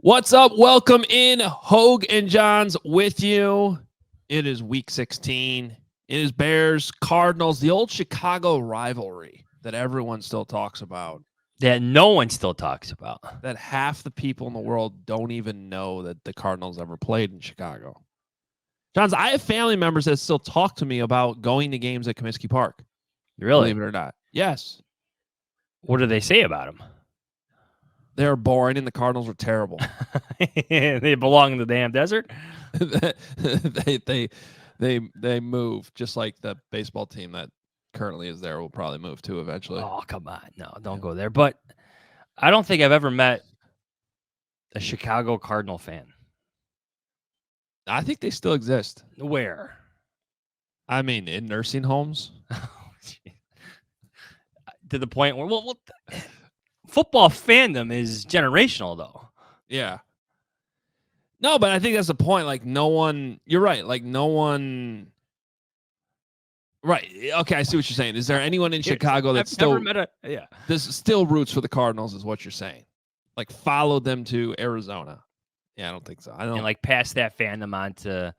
What's up? Welcome in. Hoge and Jahns with you. It is week 16. It is Bears, Cardinals, the old Chicago rivalry that everyone still talks about. That no one still talks about. That half the people in the world don't even know that the Cardinals ever played in Chicago. Jahns, I have family members that still talk to me about going to games at Comiskey Park. Really? Believe it or not. Yes. What do they say about them? They're boring and the Cardinals are terrible. They belong in the damn desert? they move just like the baseball team that currently is there will probably move to eventually. Oh, come on. No, don't go there. But I don't think I've ever met a Chicago Cardinal fan. I think they still exist. Where? I mean, in nursing homes. To the point where, football fandom is generational, though. Yeah. No, but I think that's the point. Like, no one, you're right. Like, no one. Right. Okay, I see what you're saying. Is there anyone in Chicago that's still this still roots for the Cardinals? Is what you're saying? Like, followed them to Arizona? Yeah, I don't think so. I don't and like pass that fandom on to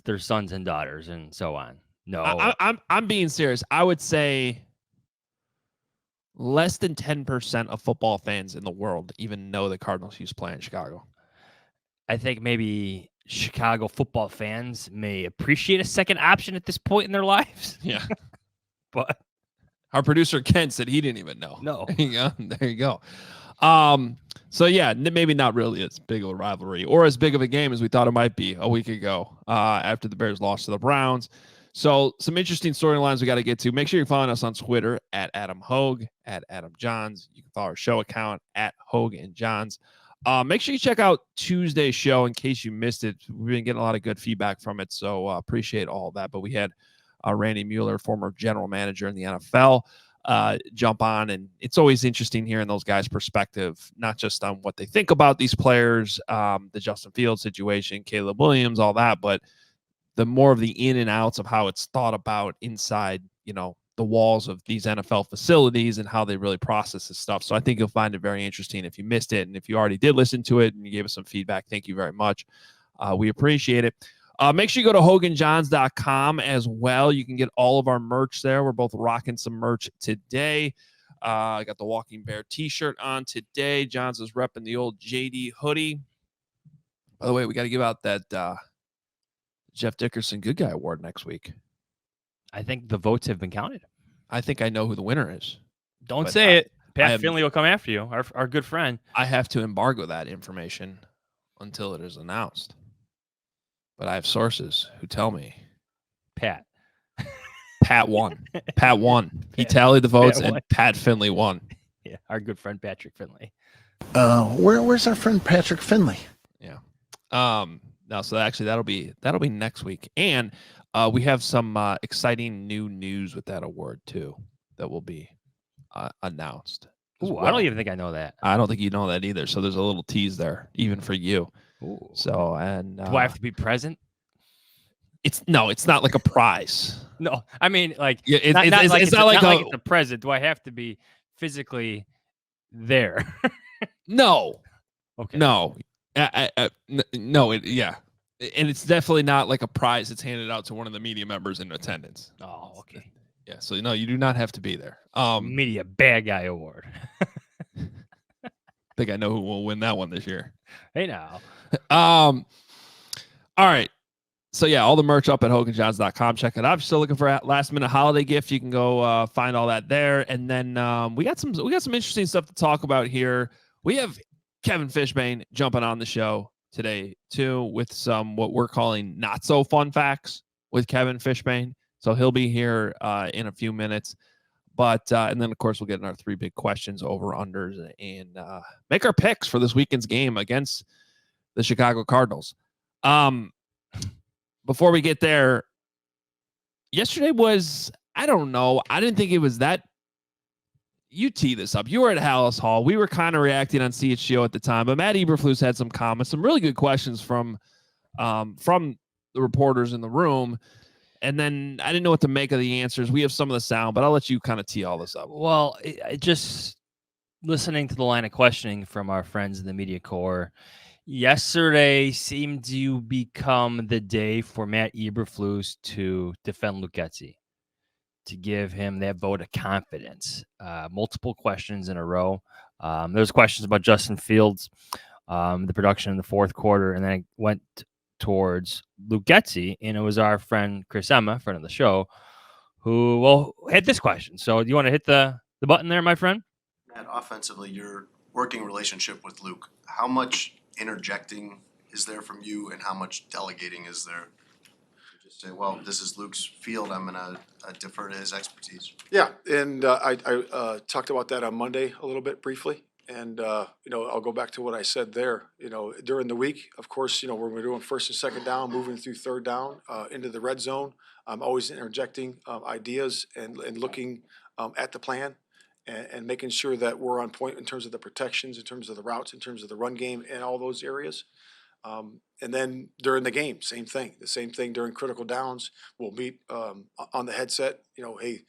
their sons and daughters and so on. No, I'm being serious. I would say less than 10% of football fans in the world even know the Cardinals used to play in Chicago. I think maybe Chicago football fans may appreciate a second option at this point in their lives. Yeah. But our producer Ken said he didn't even know. No. There you go. So yeah, maybe not really as big of a rivalry or as big of a game as we thought it might be a week ago after the Bears lost to the Browns. So some interesting storylines we got to get to. Make sure you're following us on Twitter at Adam Hoge, at Adam Jahns. You can follow our show account at Hoge and Jahns. Make sure you check out Tuesday's show in case you missed it. We've been getting a lot of good feedback from it, so appreciate all that. But we had Randy Mueller, former general manager in the NFL, jump on, and it's always interesting hearing those guys' perspective, not just on what they think about these players, the Justin Fields situation, Caleb Williams, all that, but the more of the in and outs of how it's thought about inside, the walls of these NFL facilities and how they really process this stuff. So I think you'll find it very interesting if you missed it. And if you already did listen to it and you gave us some feedback, thank you very much. We appreciate it. Make sure you go to hoganjahns.com as well. You can get all of our merch there. We're both rocking some merch today. I got the Walking Bear t-shirt on today. Johns is repping the old JD hoodie. By the way, we got to give out that Jeff Dickerson Good Guy Award next week. I think the votes have been counted. I think I know who the winner is. Don't say it. Pat Finley will come after you, our good friend. I have to embargo that information until it is announced. But I have sources who tell me. Pat won. Pat won. He tallied the votes, and Pat Finley won. Yeah, our good friend Patrick Finley. Where's our friend Patrick Finley? Yeah. No, so actually that'll be next week, and we have some exciting new news with that award too that will be announced. Ooh, well. I don't even think I know that. I don't think you know that either. So there's a little tease there, even for you. Ooh. So and do I have to be present? It's not like a prize. No, I mean like it's not like it's a present. Do I have to be physically there? No. Okay. No. No. And it's definitely not like a prize that's handed out to one of the media members in attendance. Oh, okay. Yeah. So no, you do not have to be there. Media Bad Guy Award. I think I know who will win that one this year. Hey now. All right. So yeah, all the merch up at hoganjahns.com. Check it out. If you're still looking for a last minute holiday gift, you can go find all that there. And then we got some interesting stuff to talk about here. We have Kevin Fishbain jumping on the show today too with some what we're calling not so fun facts with Kevin Fishbain. So he'll be here in a few minutes. But and then of course we'll get in our three big questions, over unders, and make our picks for this weekend's game against the Chicago Cardinals. Before we get there, yesterday was, I don't know. I didn't think it was that. You tee this up. You were at Hallis Hall. We were kind of reacting on CHGO at the time, but Matt Eberflus had some comments, some really good questions from the reporters in the room. And then I didn't know what to make of the answers. We have some of the sound, but I'll let you kind of tee all this up. Well, it just listening to the line of questioning from our friends in the media corps, yesterday seemed to become the day for Matt Eberflus to defend Lucchesi, to give him that vote of confidence. Multiple questions in a row. There's questions about Justin Fields, the production in the fourth quarter, and then it went towards Lucchesi, and it was our friend Chris Emma, friend of the show, who had this question. So do you want to hit the button there, my friend? Matt, offensively, your working relationship with Luke, how much interjecting is there from you and how much delegating is there? You just say, well, this is Luke's field, I'm gonna defer to his expertise. Yeah, and I talked about that on Monday a little bit briefly. And, I'll go back to what I said there. During the week, of course, when we're doing first and second down, moving through third down into the red zone, I'm always interjecting ideas and looking at the plan and making sure that we're on point in terms of the protections, in terms of the routes, in terms of the run game and all those areas. And then during the game, same thing. The same thing during critical downs. We'll meet on the headset. Hey,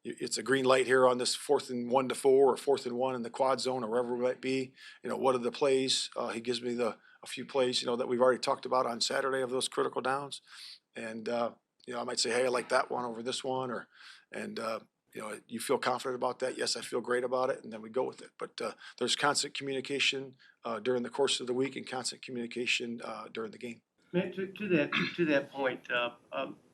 it's a green light here on this 4th and 1 to 4 or 4th and 1 in the quad zone or wherever it might be. What are the plays? He gives me a few plays, that we've already talked about on Saturday of those critical downs. And, I might say, hey, I like that one over this one, you feel confident about that? Yes, I feel great about it, and then we go with it. But there's constant communication during the course of the week and constant communication during the game. Man, to that point,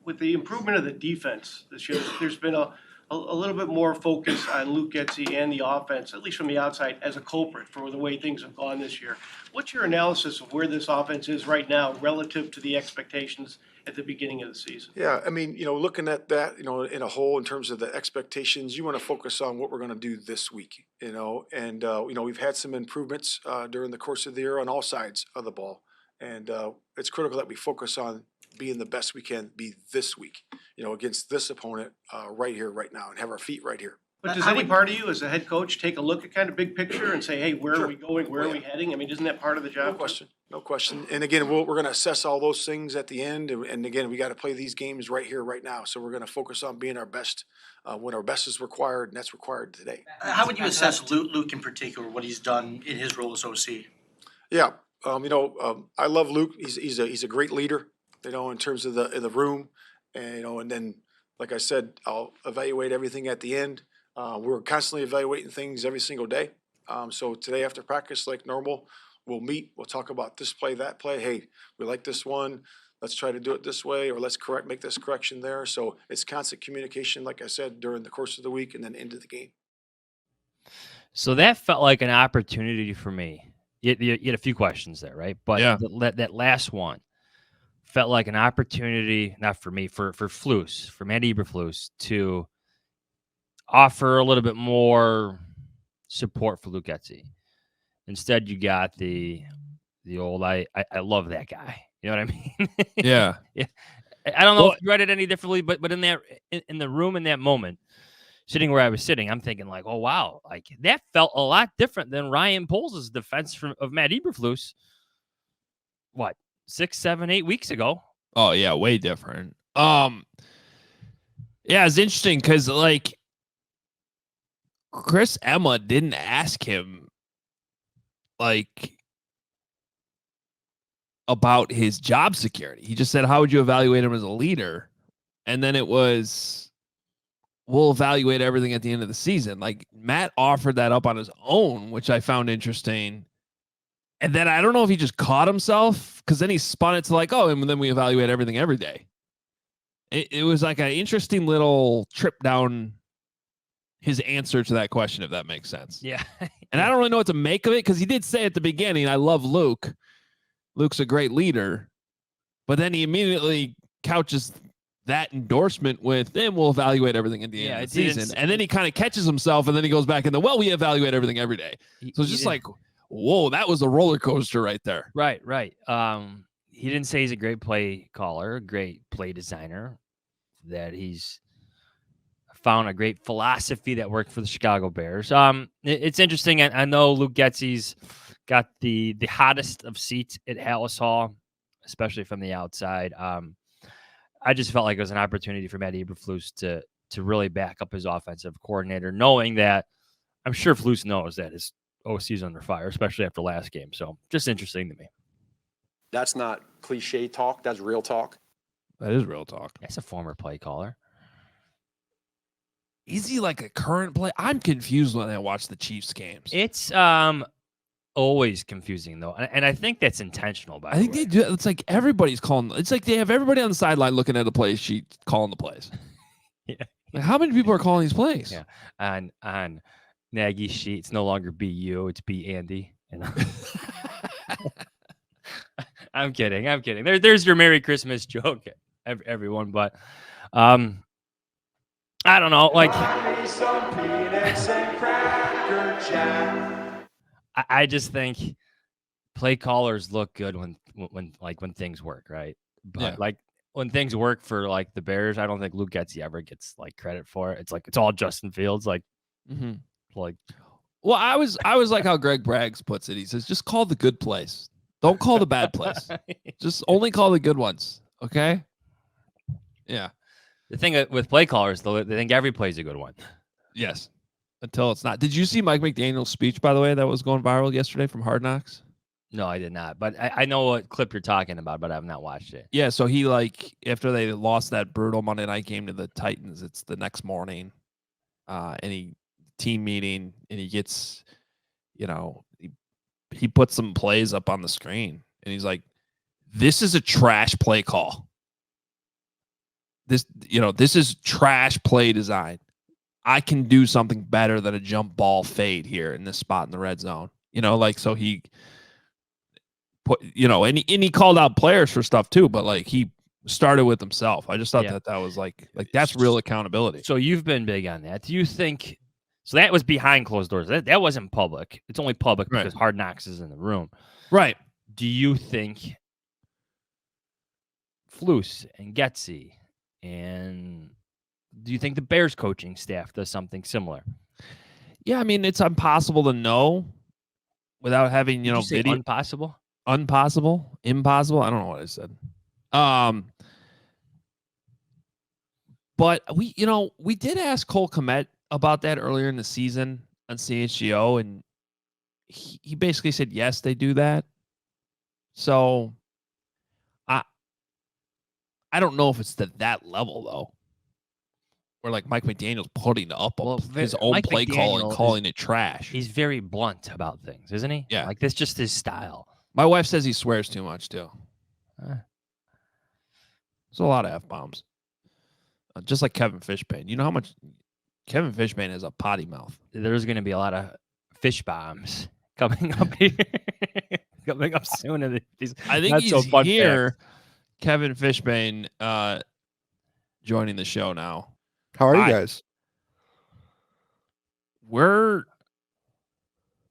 with the improvement of the defense this year, there's been a little bit more focus on Lucchesi and the offense, at least from the outside, as a culprit for the way things have gone this year. What's your analysis of where this offense is right now relative to the expectations at the beginning of the season? Yeah, looking at that, in a whole, in terms of the expectations, you want to focus on what we're going to do this week, and we've had some improvements during the course of the year on all sides of the ball, and it's critical that we focus on being the best we can be this week, against this opponent right here, right now, and have our feet right here. But does any part of you as a head coach take a look at kind of big picture and say, hey, where Sure. are we going? Where are we heading? Isn't that part of the job? No question. And again, we're going to assess all those things at the end. And again, we got to play these games right here, right now. So we're going to focus on being our best when our best is required, and that's required today. How would you assess Luke in particular, what he's done in his role as OC? Yeah, I love Luke. He's a great leader, in terms of the room, and then, like I said, I'll evaluate everything at the end. We're constantly evaluating things every single day. So today after practice, like normal, we'll meet, we'll talk about this play, that play. Hey, we like this one. Let's try to do it this way, or let's make this correction there. So it's constant communication, like I said, during the course of the week and then into the game. So that felt like an opportunity for me. You had a few questions there, right? But Yeah. that last one felt like an opportunity, not for me, for Flus, for Matt Eberflus, to offer a little bit more support for Lucchesi. Instead, you got the old I love that guy. You know what I mean? Yeah. Yeah. I don't know if you read it any differently, but in the room in that moment, sitting where I was sitting, I'm thinking like, oh wow, like that felt a lot different than Ryan Poles' defense of Matt Eberflus. What, 6, 7, 8 weeks ago? Oh yeah, way different. Yeah, it's interesting because like Chris Emma didn't ask him like about his job security. He just said, how would you evaluate him as a leader? And then it was, we'll evaluate everything at the end of the season. Like Matt offered that up on his own, which I found interesting. And then I don't know if he just caught himself, because then he spun it to like, oh, and then we evaluate everything every day. It was like an interesting little trip down his answer to that question, if that makes sense. Yeah. And I don't really know what to make of it, because he did say at the beginning, I love Luke. Luke's a great leader. But then he immediately couches that endorsement with, then we'll evaluate everything at the end of the season. And then he kind of catches himself, and then he goes back in well, we evaluate everything every day. So it's just like, whoa, that was a roller coaster right there. Right. He didn't say he's a great play caller, a great play designer, that he's found a great philosophy that worked for the Chicago Bears. It's interesting. I know Lucchesi's got the hottest of seats at Hallis Hall, especially from the outside. I just felt like it was an opportunity for Matt Eberflus to really back up his offensive coordinator, knowing that I'm sure Flus knows that his OC's under fire, especially after last game. So just interesting to me. That's not cliche talk. That's real talk. That is real talk. That's a former play caller. Is he like a current play? I'm confused when I watch the Chiefs games. It's always confusing though, and I think that's intentional. By I think the way. they do. It's like everybody's calling. It's like they have everybody on the sideline looking at the play sheet, calling the plays. Yeah. Like, how many people are calling these plays? Yeah. On Nagy's sheet, it's no longer be you, it's be Andy. You know? I'm kidding. There's your Merry Christmas joke, everyone. But I don't know. Like, I just think play callers look good when things work, right? But Yeah. like when things work for like the Bears, I don't think Luke Getsy ever gets like credit for it. It's like it's all Justin Fields. Like, like. Well, I was like how Greg Braggs puts it. He says, just call the good plays. Don't call the bad plays. Just only call the good ones. Okay. Yeah. The thing with play callers, though, they think every play is a good one. Yes. Until it's not. Did you see Mike McDaniel's speech, by the way, that was going viral yesterday from Hard Knocks? No, I did not. But I know what clip you're talking about, but I have not watched it. Yeah. So he after they lost that brutal Monday night game to the Titans, it's the next morning, and team meeting, and he gets, he puts some plays up on the screen, and he's like, "This is a trash play call. This is trash play design. I can do something better than a jump ball fade here in this spot in the red zone." So he put, and he called out players for stuff too, but like he started with himself. I just thought that was like that's real accountability. So you've been big on that. Do you think? So that was behind closed doors. That wasn't public. It's only public because Hard Knocks is in the room. Right. Do you think Flus and Getsy, and do you think the Bears coaching staff does something similar? Yeah, I mean, it's impossible to know without having, Did you say video. Impossible? Impossible. I don't know what I said. But we did ask Cole Kmet about that earlier in the season on CHGO, and he basically said yes, they do that. So I don't know if it's to that level though, where like Mike McDaniel's putting up his own Mike play call and McDaniel calling it trash. He's very blunt about things, isn't he? Yeah. Like that's just his style. My wife says he swears too much too. There's a lot of F-bombs. Just like Kevin Fishbain. You know how much Kevin Fishbain has a potty mouth. There's going to be a lot of fish bombs coming up here. Coming up soon. I think he's here. Kevin Fishbain joining the show now. How are you guys? We're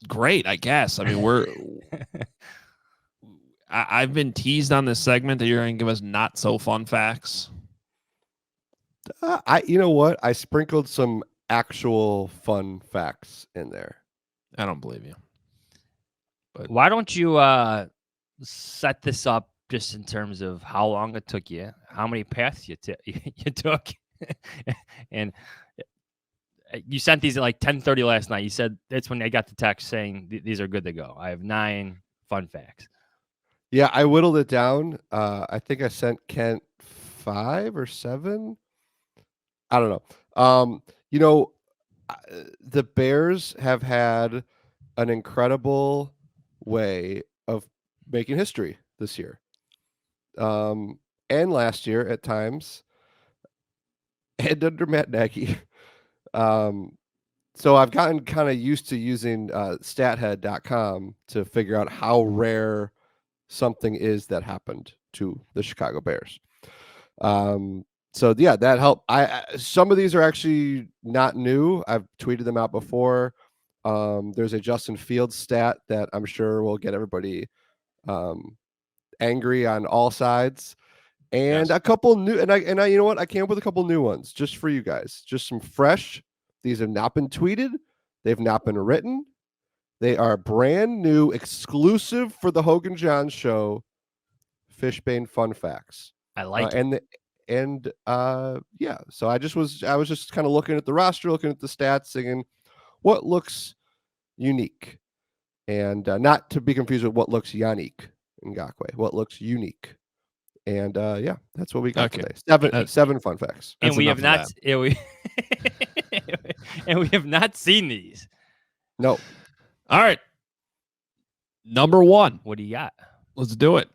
great, I guess. I mean, I've been teased on this segment that you're going to give us not so fun facts. You know what? I sprinkled some actual fun facts in there. I don't believe you. But why don't you set this up just in terms of how long it took you, how many paths you took, and you sent these at like 10:30 last night. You said that's when they got the text saying these are good to go. I have 9 fun facts. Yeah, I whittled it down. I think I sent Kent 5 or 7. I don't know. The Bears have had an incredible way of making history this year. And last year at times, and under Matt Nagy. So I've gotten kind of used to using stathead.com to figure out how rare something is that happened to the Chicago Bears. So yeah, that helped. Some of these are actually not new. I've tweeted them out before. There's a Justin Fields stat that I'm sure will get everybody angry on all sides, and a couple new. And I, you know what? I came up with a couple new ones just for you guys. Just some fresh. These have not been tweeted. They've not been written. They are brand new, exclusive for the Hoge Jahns show. Fishbain fun facts. I like it. Yeah, so I was just kind of looking at the roster, looking at the stats, thinking, what looks unique, and not to be confused with what looks Yannick Ngakoue, what looks unique. And yeah, that's what we got Okay. today. Seven fun facts. And That's we enough have of not and we have not seen these. No. All right. Number 1. What do you got? Let's do it.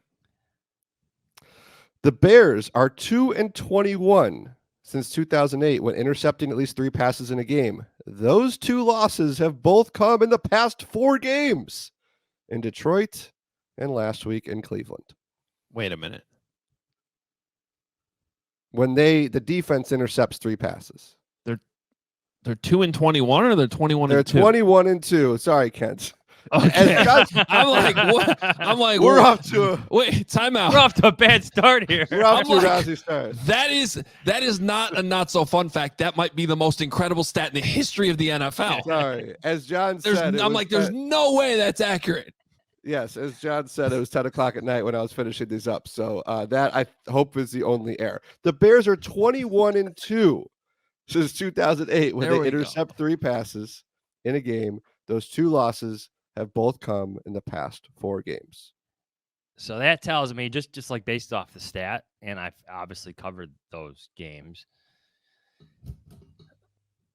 The Bears are 2-21 since 2008 when intercepting at least 3 passes in a game. Those 2 losses have both come in the past 4 games in Detroit and last week in Cleveland. Wait a minute. When the defense intercepts 3 passes. They're 2-21 or they're 21-2? They're 21-2. Sorry, Kent. Okay. I'm like, what? I'm like, We're what? off to a Wait, time out. We're off to a bad start here. we're off I'm to a like- rousing start. That is not a not so fun fact. That might be the most incredible stat in the history of the NFL. Sorry. As John There's, said, I'm like, there's no way that's accurate. yes, as John said, it was 10 o'clock at night when I was finishing these up. So that I hope is the only error. The Bears are 21-2 since 2008 when There they we go. intercept 3 passes in a game. Those 2 losses have both come in the past 4 games. So that tells me, just like based off the stat, and I've obviously covered those games,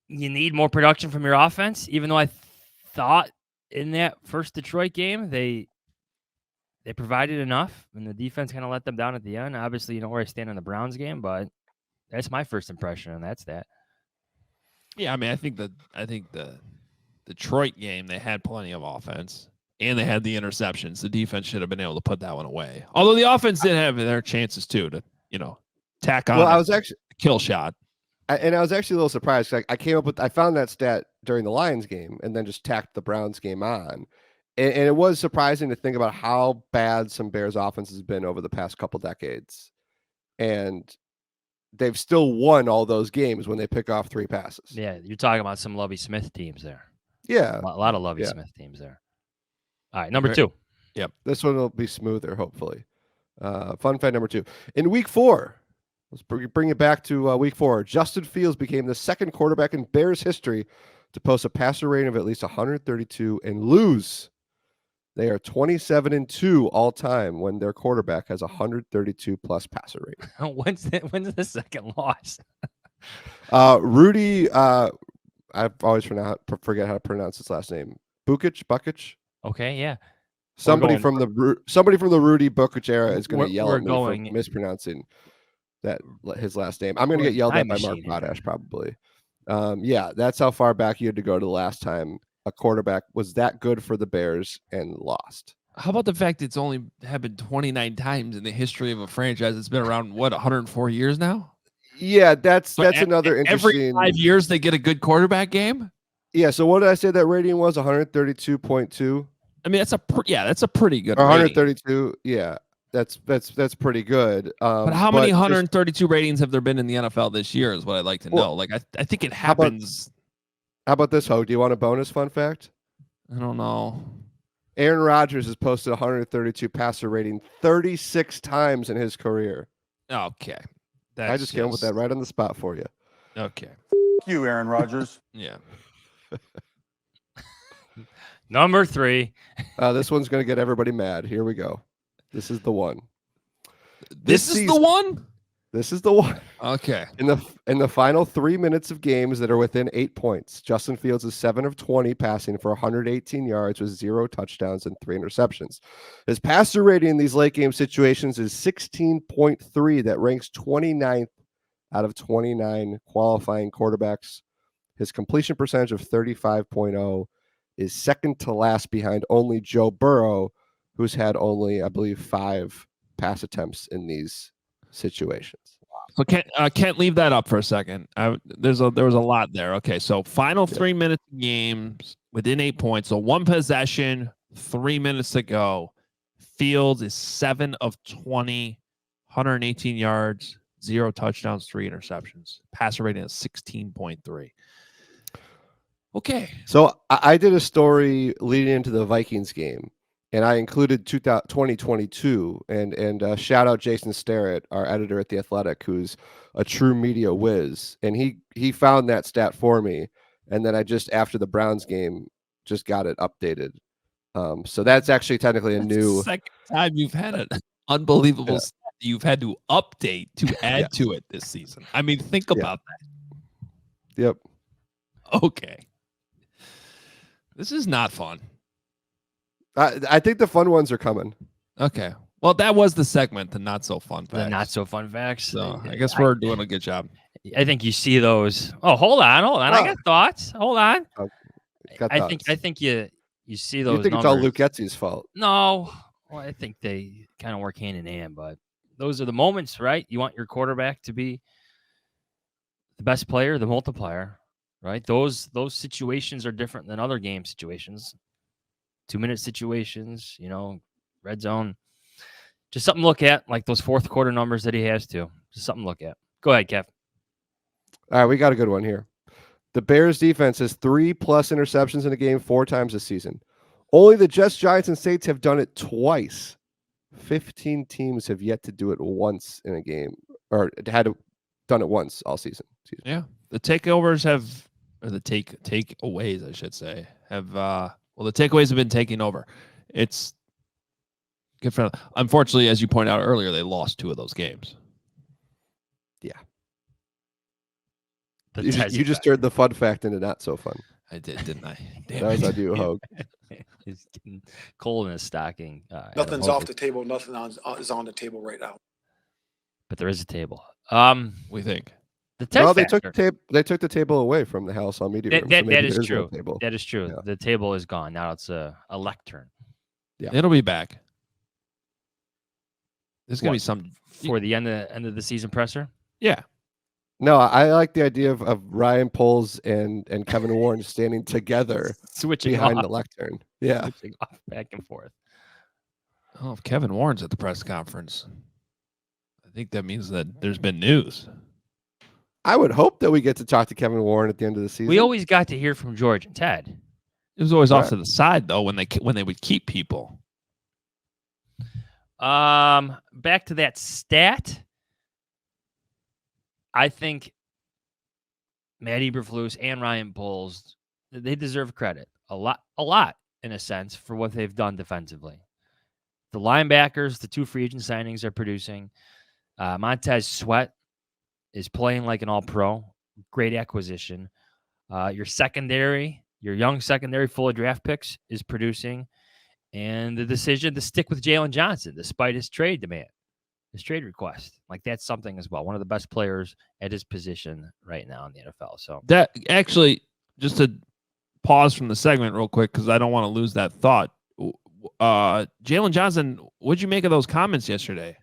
you need more production from your offense. Even though I thought in that first Detroit game they provided enough, and the defense kind of let them down at the end. Obviously, you know where I stand on the Browns game, but that's my first impression, and that's that. Yeah, I mean, I think the Detroit game, they had plenty of offense and they had the interceptions. The defense should have been able to put that one away. Although the offense did have their chances too to, tack on. Well, a I was actually kill shot. I was actually a little surprised. I came up with, I found that stat during the Lions game and then just tacked the Browns game on. And it was surprising to think about how bad some Bears offense has been over the past couple decades. And they've still won all those games when they pick off 3 passes. Yeah, you're talking about some Lovie Smith teams there. Yeah. A lot of Lovie Yeah. Smith teams there. All right, number 2. This one will be smoother, hopefully. Fun fact number 2. In week 4, let's bring it back to week 4. Justin Fields became the second quarterback in Bears history to post a passer rating of at least 132 and lose. They are 27-2 all time when their quarterback has 132 plus passer rating. When's the second loss? Rudy, I always forget how to pronounce his last name. Bukic. Okay, yeah. Somebody going- from the Rudy Bukic era is going to yell we're at me going- for mispronouncing his last name. I'm going to get yelled at Time by Mark machine here. Potash probably. Yeah, that's how far back you had to go to the last time a quarterback was that good for the Bears and lost. How about the fact it's only happened 29 times in the history of a franchise that's been around, 104 years now? Yeah, that's So another every interesting. 5 years they get a good quarterback game? Yeah, so what did I say that rating was? 132.2 I mean, that's a pretty good or rating. 132. Yeah, that's pretty good. But how many just- 132 ratings have there been in the NFL this year is what I'd like to Well, know. Like, I think it how about- happens. How about this, Hoge? Do you want a bonus fun fact? I don't know. Aaron Rodgers has posted 132 passer rating 36 times in his career. Okay. I just came up with that right on the spot for you. Okay. You, Aaron Rodgers. Yeah. Number 3. This one's going to get everybody mad. Here we go. This is the one. This is the season- one? This is the one. Okay. In the final 3 minutes of games that are within 8 points, Justin Fields is 7 of 20 passing for 118 yards with 0 touchdowns and 3 interceptions. His passer rating in these late game situations is 16.3. That ranks 29th out of 29 qualifying quarterbacks. His completion percentage of 35.0 is second to last behind only Joe Burrow, who's had only, I believe, 5 pass attempts in these situations. So can't leave that up for a second. There was a lot there. Okay, so final 3 minutes of games within 8 points. So 1 possession, 3 minutes to go. Fields is 7 of 20, 118 yards, 0 touchdowns, 3 interceptions. Passer rating is 16.3. Okay. So I did a story leading into the Vikings game, and I included 2022. And shout out Jason Starrett, our editor at The Athletic, who's a true media whiz. And he found that stat for me and then I just after the Browns game just got it updated. So that's actually technically a That's the new. second time you've had an unbelievable Yeah. stat that you've had to update to add Yes. to it this season. I mean, think Yeah. about Yep. that. Okay. This is not fun. I think the fun ones are coming. Okay. Well, that was the segment, the not so fun facts. The not so fun facts. So I guess we're doing a good job. I think you see those. Oh, hold on. I got thoughts. Hold on. Got I thoughts. think you see those. You think numbers. it's all Luke Getsy's fault? No. Well, I think they kind of work hand in hand, but those are the moments, right? You want your quarterback to be the best player, the multiplier, right? Those situations are different than other game situations. 2-minute situations, red zone. Just something to look at, like those fourth quarter numbers that he has too. Just something to look at. Go ahead, Kev. All right, we got a good one here. The Bears defense has 3+ interceptions in a game 4 times this season. Only the Jets, Giants, and Saints have done it twice. 15 teams have yet to do it once in a game, or done it once all season. Yeah. The takeovers or the takeaways, I should say, the takeaways have been taking over. It's good for them. Unfortunately, as you pointed out earlier, they lost 2 of those games. Yeah. The You just turned the fun fact into not so fun. I did, didn't I? Damn That was it. on you, Hoge. He's getting cold in his stocking. Nothing's off the table. Nothing is on the table right now. But there is a table. We think. The test Well, factor. they took the table away from the house on media room. That so maybe is there no true. table. That is true. Yeah. The table is gone. Now it's a lectern. Yeah. It'll be back. There's gonna What? be some For the end of the season presser. Yeah. No, I like the idea of Ryan Poles and Kevin Warren standing together Switching behind off, the lectern. Yeah. switching off back and forth. Oh, if Kevin Warren's at the press conference, I think that means that there's been news. I would hope that we get to talk to Kevin Warren at the end of the season. We always got to hear from George and Ted. It was always off Right. to the side though when they would keep people. Back to that stat. I think Matt Eberflus and Ryan Poles, they deserve credit a lot in a sense for what they've done defensively. The linebackers, the 2 free agent signings are producing. Montez Sweat is playing like an all-pro. Great acquisition. Your young secondary full of draft picks is producing. And the decision to stick with Jalen Johnson despite his trade demand, his trade request. Like that's something as well. One of the best players at his position right now in the NFL. So That actually, just to pause from the segment real quick because I don't want to lose that thought. Jalen Johnson, what'd you make of those comments yesterday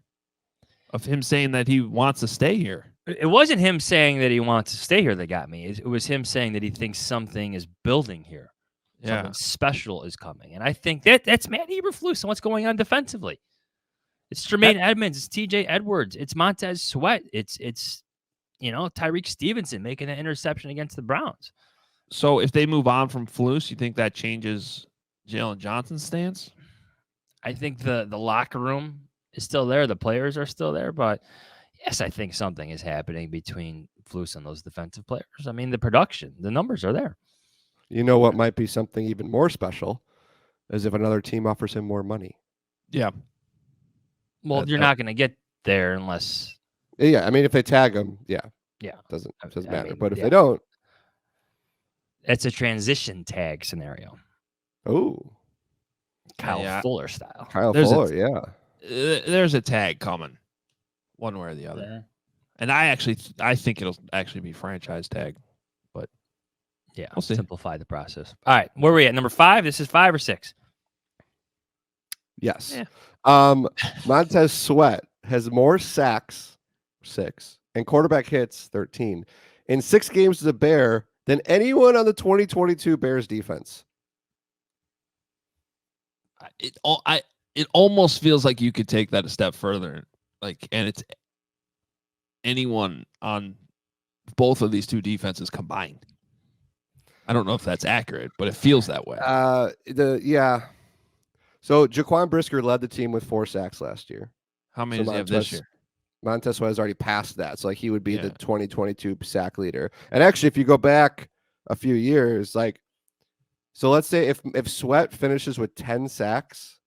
of him saying that he wants to stay here? it wasn't him saying that he wants to stay here that got me. It was him saying that he thinks something is building here. Yeah. Something special is coming. And I think that's Matt Eberflus and what's going on defensively. It's Jermaine Edmonds. It's TJ Edwards. It's Montez Sweat. It's Tyreek Stevenson making an interception against the Browns. So if they move on from Flus, you think that changes Jalen Johnson's stance? I think the locker room is still there. The players are still there. But, yes, I think something is happening between Flus and those defensive players. I mean, the production, the numbers are there. You know what might be something even more special is if another team offers him more money. Yeah. Well, you're not going to get there unless. Yeah, I mean, if they tag him, doesn't I matter. mean, But if yeah. they don't, It's a transition tag scenario. oh, Kyle Fuller style. Kyle There's Fuller, yeah. There's a tag coming, one way or the other. And I think it'll actually be franchise tag. But Yeah, we'll see. simplify the process. All right, where are we at? Number 5? This is 5 or 6? Yes. Yeah. Montez Sweat has more sacks, 6, and quarterback hits, 13, in 6 games as a Bear than anyone on the 2022 Bears defense. It almost feels like you could take that a step further, and it's anyone on both of these 2 defenses combined. I don't know if that's accurate, but it feels that way. So Jaquan Brisker led the team with 4 sacks last year. How many does he have this year? Montez Sweat has already passed that, so he would be Yeah. the 2022 sack leader. And actually, if you go back a few years. Like, so let's say if Sweat finishes with 10 sacks,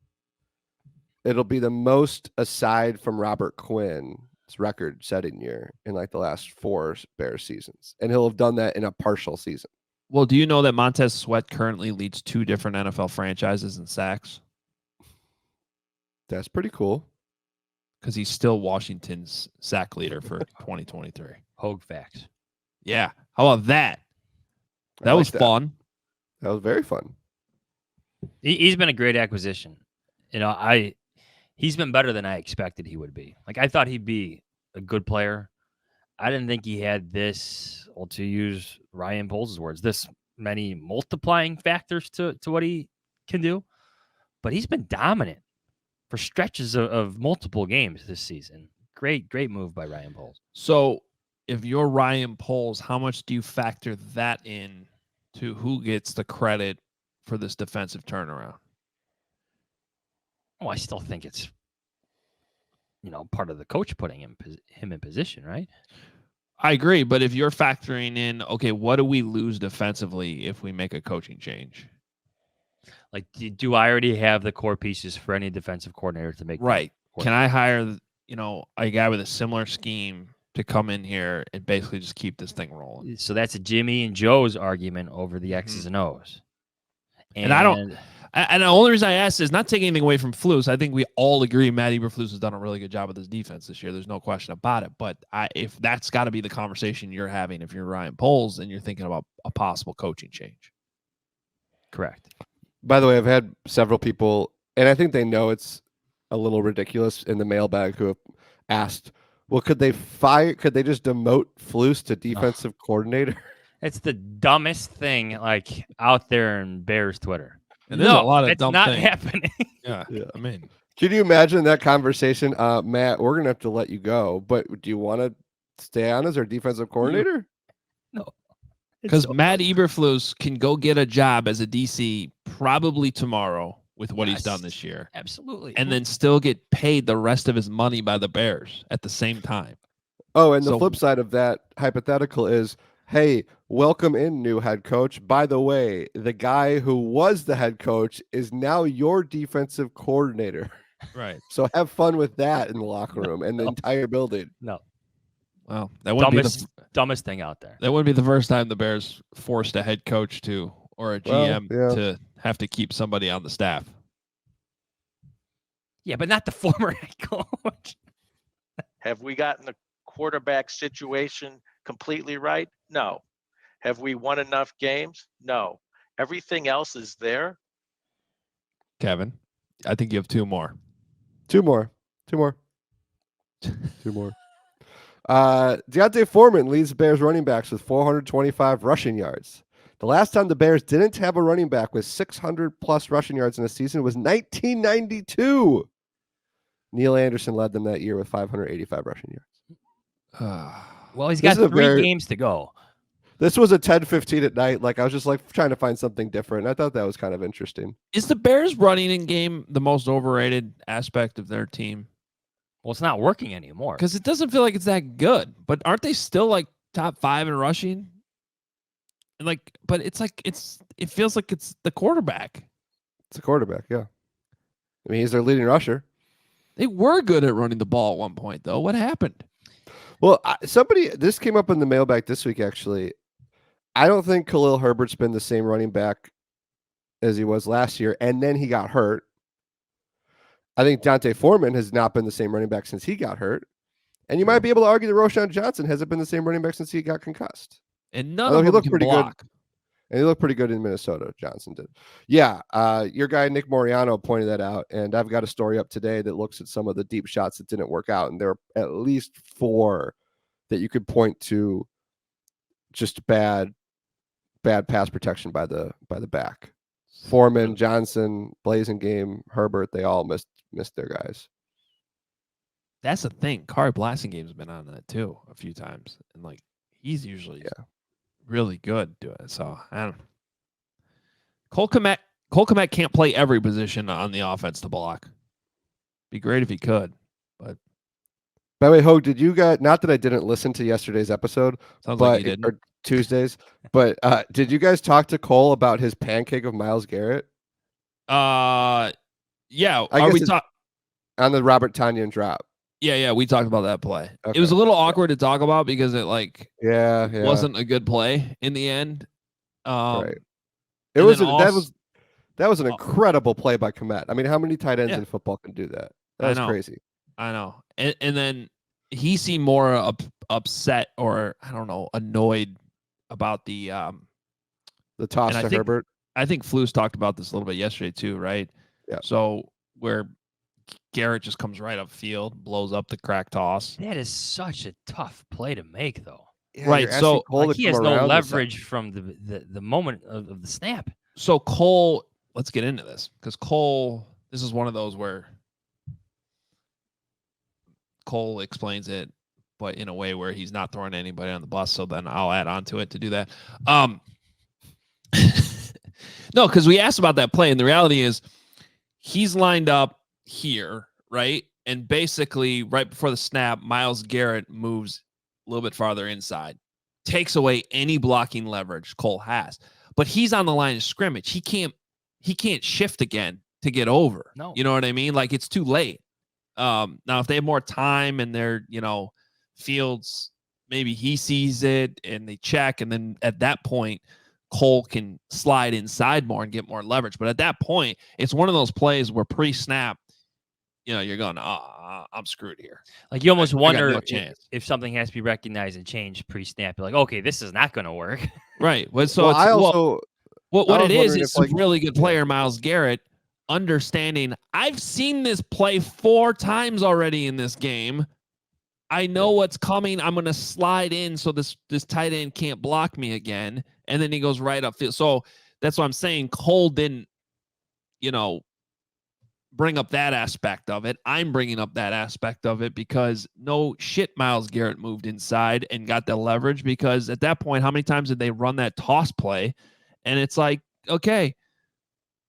it'll be the most aside from Robert Quinn's record-setting year in like the last 4 Bears seasons, and he'll have done that in a partial season. Well, do you know that Montez Sweat currently leads 2 different NFL franchises in sacks? That's pretty cool. Because he's still Washington's sack leader for 2023. Hoge facts. Yeah. How about that? That was fun. That was very fun. He's been a great acquisition. You know, he's been better than I expected he would be. Like, I thought he'd be a good player. I didn't think he had this, well, to use Ryan Poles' words, this many multiplying factors to what he can do. But he's been dominant for stretches of multiple games this season. Great move by Ryan Poles. So if you're Ryan Poles, how much do you factor that in to who gets the credit for this defensive turnaround? Oh, I still think it's, part of the coach putting him in position, right? I agree, but if you're factoring in, okay, what do we lose defensively if we make a coaching change? Like, do I already have the core pieces for any defensive coordinator to make? Right. Can I hire, a guy with a similar scheme to come in here and basically just keep this thing rolling? So that's a Jimmy and Joe's argument over the X's and O's. And I don't. And the only reason I asked is not taking anything away from Flus. I think we all agree Matt Eberflus has done a really good job with his defense this year. There's no question about it. But if that's got to be the conversation you're having, if you're Ryan Poles and you're thinking about a possible coaching change. Correct. By the way, I've had several people, and I think they know it's a little ridiculous in the mailbag, who have asked, well, could they just demote Flus to defensive coordinator? It's the dumbest thing out there in Bears Twitter. And there's a lot of dumb not things. happening. Yeah. I mean, can you imagine that conversation? Matt, we're going to have to let you go, but do you want to stay on as our defensive coordinator? No. Because Matt Eberflus can go get a job as a DC probably tomorrow with what he's done this year. Absolutely. And then still get paid the rest of his money by the Bears at the same time. Oh, and the flip side of that hypothetical is, hey, welcome in, new head coach. By the way, the guy who was the head coach is now your defensive coordinator. Right. So have fun with that in the locker room and the entire building. No. Well, that wouldn't be dumbest thing out there. That wouldn't be the first time the Bears forced a head coach or a GM to have to keep somebody on the staff. Yeah, but not the former head coach. Have we gotten the quarterback situation completely right? No. Have we won enough games? No. Everything else is there. Kevin, I think you have 2 more. 2 more. Deontay Foreman leads the Bears running backs with 425 rushing yards. The last time the Bears didn't have a running back with 600-plus rushing yards in a season was 1992. Neil Anderson led them that year with 585 rushing yards. Well, he's got 3 games to go. This was a 10-15 at night. I was just trying to find something different. I thought that was kind of interesting. Is the Bears running in game the most overrated aspect of their team? Well, it's not working anymore. Because it doesn't feel like it's that good. But aren't they still top 5 in rushing? And but it feels like it's the quarterback. It's the quarterback, yeah. I mean, he's their leading rusher. They were good at running the ball at one point, though. What happened? Well, this came up in the mailbag this week, actually. I don't think Khalil Herbert's been the same running back as he was last year, and then he got hurt. I think Deontay Foreman has not been the same running back since he got hurt. And you might be able to argue that Roschon Johnson hasn't been the same running back since he got concussed. And none of them can block. And he looked pretty good in Minnesota, Johnson did. Yeah, your guy Nick Moriano pointed that out, and I've got a story up today that looks at some of the deep shots that didn't work out, and there are at least 4 that you could point to just bad pass protection by the back. Foreman, Johnson, Blasingame, Herbert, they all missed their guys. That's the thing. Kari Blasingame's been on that too a few times, and he's usually really good doing it. So I don't. Cole Kmet can't play every position on the offense to block. Be great if he could, but By the way, Hogue, did you guys? Not that I didn't listen to yesterday's episode, Sounds but like you didn't. or Tuesdays, but did you guys talk to Cole about his pancake of Myles Garrett? Yeah. I Are guess we it's talk? on the Robert Tanyan drop. Yeah. We talked about that play. It Okay. was a little awkward to talk about because it Yeah. wasn't a good play in the end. Right. and That was an Oh. incredible play by Komet. I mean, how many tight ends Yeah. in football can do that? That I was know. crazy. I know. And then he seemed more upset or I don't know, annoyed about the toss and to Herbert. I think Flus talked about this a little bit yesterday too, right? Yeah. So where Garrett just comes right up field, blows up the crack toss. That is such a tough play to make, though. Yeah, right. you're asking So Cole Like, to he come has no around leverage from the moment of the snap. So Cole, let's get into this because Cole, this is one of those where Cole explains it, but in a way where he's not throwing anybody on the bus. So then I'll add on to it to do that. No, because we asked about that play, and the reality is he's lined up here, right? And basically, right before the snap, Myles Garrett moves a little bit farther inside, takes away any blocking leverage Cole has. But he's on the line of scrimmage. He can't shift again to get over. No. You know what I mean? Like, it's too late. Now, if they have more time and they're, Fields, maybe he sees it and they check, and then at that point, Cole can slide inside more and get more leverage. But at that point, it's one of those plays where pre-snap, you're going, I'm screwed here. Like, you almost I got wonder no chance. if something has to be recognized and changed pre-snap. You're like, okay, this is not going to work. Right. Well, so Well, I also what it is if, a really good player, Myles Garrett, understanding I've seen this play 4 times already in this game. I know what's coming. I'm going to slide in so this tight end can't block me again. And then he goes right upfield. So that's what I'm saying. Cole didn't, bring up that aspect of it. I'm bringing up that aspect of it because no shit, Myles Garrett moved inside and got the leverage, because at that point, how many times did they run that toss play? And it's like, okay,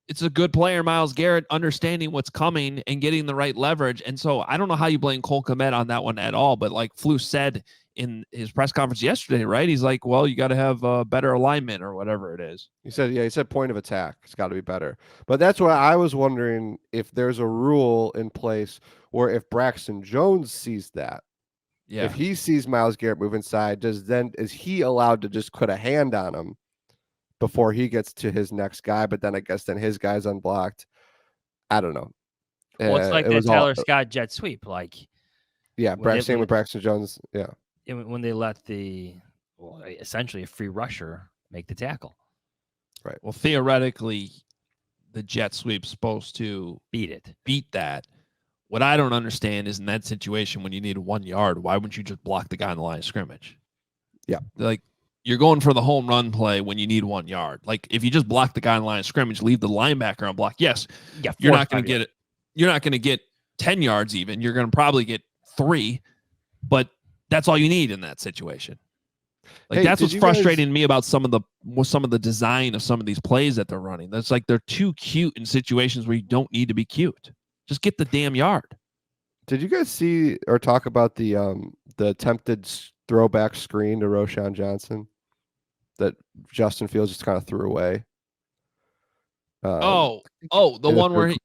it's a good player, Myles Garrett, understanding what's coming and getting the right leverage. And so I don't know how you blame Cole Kmet on that one at all. But like Flu said in his press conference yesterday, right? He's like, well, you got to have better alignment or whatever it is. He said point of attack. It's got to be better. But that's why I was wondering if there's a rule in place where if Braxton Jones sees that, if he sees Myles Garrett move inside, is he allowed to just put a hand on him before he gets to his next guy? But then I guess his guy's unblocked. I don't know. Well, it's like that Tyler Scott jet sweep. Like, yeah, same with Braxton Jones. Yeah. When they let essentially a free rusher make the tackle. Right. Well, theoretically, the jet sweep's supposed to beat that. What I don't understand is in that situation when you need 1 yard, why wouldn't you just block the guy on the line of scrimmage? Yeah. Like, you're going for the home run play when you need 1 yard. Like, if you just block the guy on the line of scrimmage, leave the linebacker on block. Yes, you're not going to get it. You're not going to get 10 yards even. You're going to probably get 3, but that's all you need in that situation. Like, that's what's frustrating to me about some of the design of some of these plays that they're running. That's like they're too cute in situations where you don't need to be cute. Just get the damn yard. Did you guys see or talk about the attempted throwback screen to Roshan Johnson that Justin Fields just kind of threw away? The one where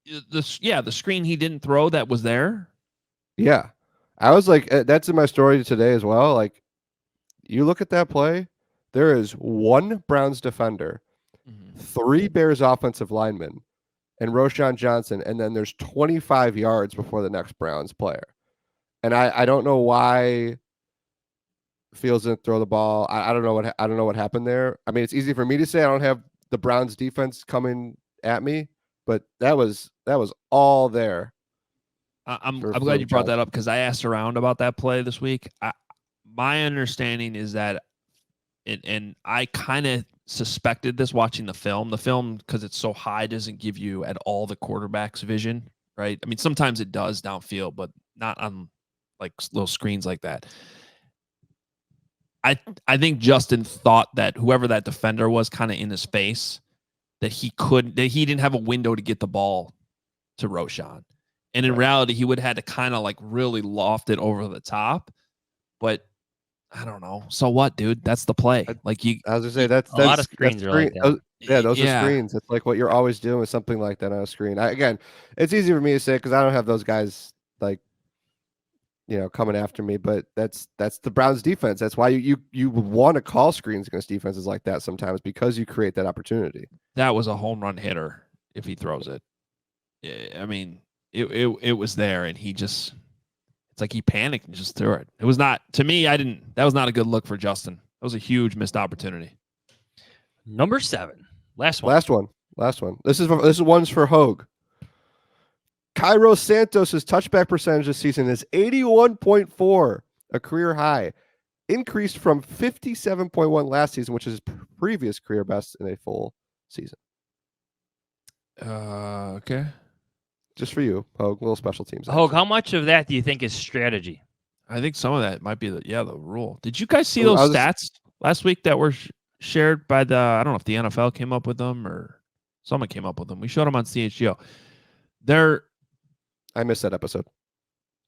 the screen he didn't throw that was there. Yeah, I was like, that's in my story today as well. Like, you look at that play, there is 1 Browns defender, 3 Bears offensive linemen, and Roshan Johnson, and then there's 25 yards before the next Browns player. And I don't know why Fields didn't throw the ball. I don't know what happened there. I mean, it's easy for me to say I don't have the Browns defense coming at me, but that was all there. I'm glad you brought that up because I asked around about that play this week. My understanding is that, and I kind of suspected this watching the film. The film, because it's so high, doesn't give you at all the quarterback's vision, right? I mean, sometimes it does downfield, but not on like little screens like that. I think Justin thought that whoever that defender was kind of in his face, that he didn't have a window to get the ball to Roshan. And in reality, he would have had to kind of like really loft it over the top. But I don't know. So what, dude? That's the play. Like you, I was gonna say that's a lot of screens are like that. Those are screens. It's like what you're always doing with something like that on a screen. Again, it's easy for me to say because I don't have those guys like coming after me. But that's the Browns defense. That's why you want to call screens against defenses like that sometimes because you create that opportunity. That was a home run hitter if he throws it. I mean, it was there, and he just. It's like he panicked and just threw it. It was not, to me, that was not a good look for Justin. That was a huge missed opportunity. Number 7. Last one. This is one's for Hoge. Cairo Santos' touchback percentage this season is 81.4, a career high, increased from 57.1 last season, which is his previous career best in a full season. Okay. Just for you, Hoge, little special teams. Hoge, how much of that do you think is strategy? I think some of that might be the rule. Did you guys see those stats last week that were shared by I don't know if the NFL came up with them or someone came up with them. We showed them on CHGO. I missed that episode.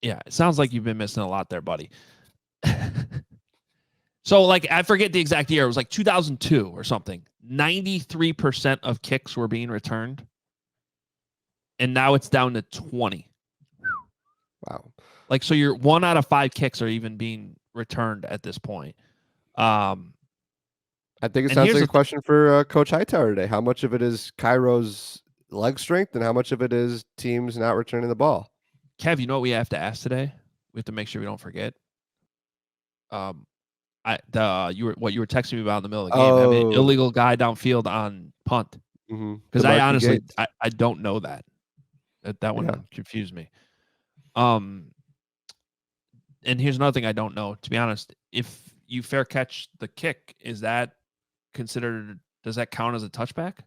Yeah, it sounds like you've been missing a lot there, buddy. So, like, I forget the exact year. It was like 2002 or something. 93% of kicks were being returned. And now it's down to 20. Wow. Like, so you're 1 out of 5 kicks are even being returned at this point. I think it sounds like a question for Coach Hightower today. How much of it is Cairo's leg strength and how much of it is teams not returning the ball? Kev, you know what we have to ask today? We have to make sure we don't forget. You were texting me about in the middle of the game. Having an illegal guy downfield on punt. Because I honestly, I don't know that. That one confused me. And here's another thing I don't know. To be honest, if you fair catch the kick, is that considered? Does that count as a touchback?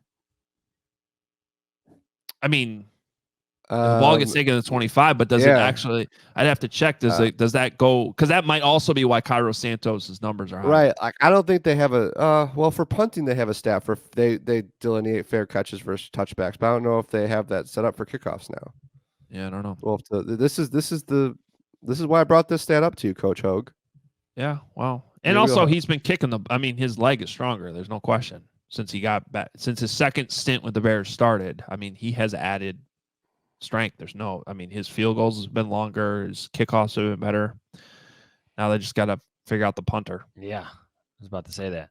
I mean, the ball gets taken to 25, but does it actually? I'd have to check. Does that go? Because that might also be why Cairo Santos' numbers are high. Right. Like, I don't think they have a. Well, for punting, they have a stat for they delineate fair catches versus touchbacks, but I don't know if they have that set up for kickoffs now. Yeah, I don't know. Well, this is why I brought this stat up to you, Coach Hoge. Yeah. Well, and also he's been kicking the. I mean, his leg is stronger. There's no question. Since he got back, since his second stint with the Bears started, I mean, he has added strength. His field goals has been longer. His kickoffs have been better. Now they just got to figure out the punter. Yeah, I was about to say that.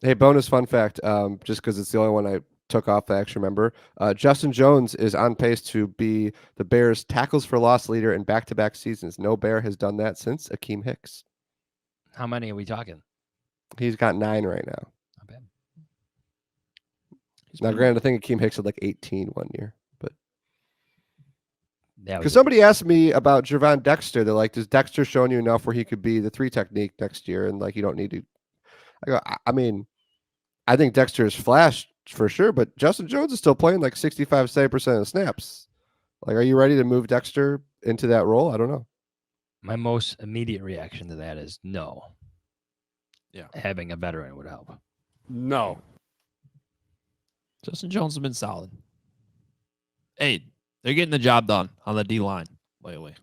Hey, bonus fun fact, just because it's the only one I took off I actually remember. Justin Jones is on pace to be the Bears' tackles for loss leader in back-to-back seasons. No Bear has done that since Akeem Hicks. How many are we talking? He's got 9 right now. Not bad. Now, granted, I think Akeem Hicks had like 18 one year. Yeah, because somebody asked me about Gervon Dexter. They're like, "Does Dexter showing you enough where he could be the 3 technique next year?" And like, you don't need to. I go, I mean, I think Dexter is flashed for sure, but Justin Jones is still playing like 65-70% of the snaps. Like, are you ready to move Dexter into that role? I don't know. My most immediate reaction to that is no. Yeah, having a veteran would help. No. Justin Jones has been solid. Hey, they're getting the job done on the D-line lately.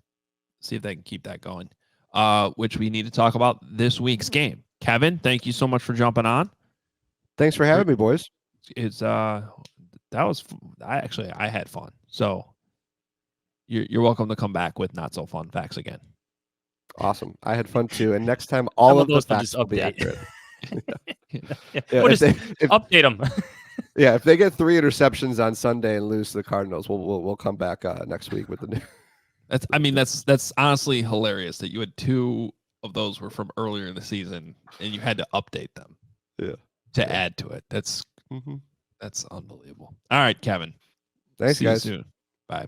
See if they can keep that going, which we need to talk about this week's game. Kevin, thank you so much for jumping on. Thanks for having me, boys. I had fun. So you're welcome to come back with not so fun facts again. Awesome. I had fun too. And next time, all of the facts will be accurate. Update them. Yeah, if they get 3 interceptions on Sunday and lose to the Cardinals, we'll come back next week with the new. That's honestly hilarious that you had 2 of those were from earlier in the season and you had to update them. Yeah. To add to it. That's unbelievable. All right, Kevin. Thanks, guys. See you soon. Bye.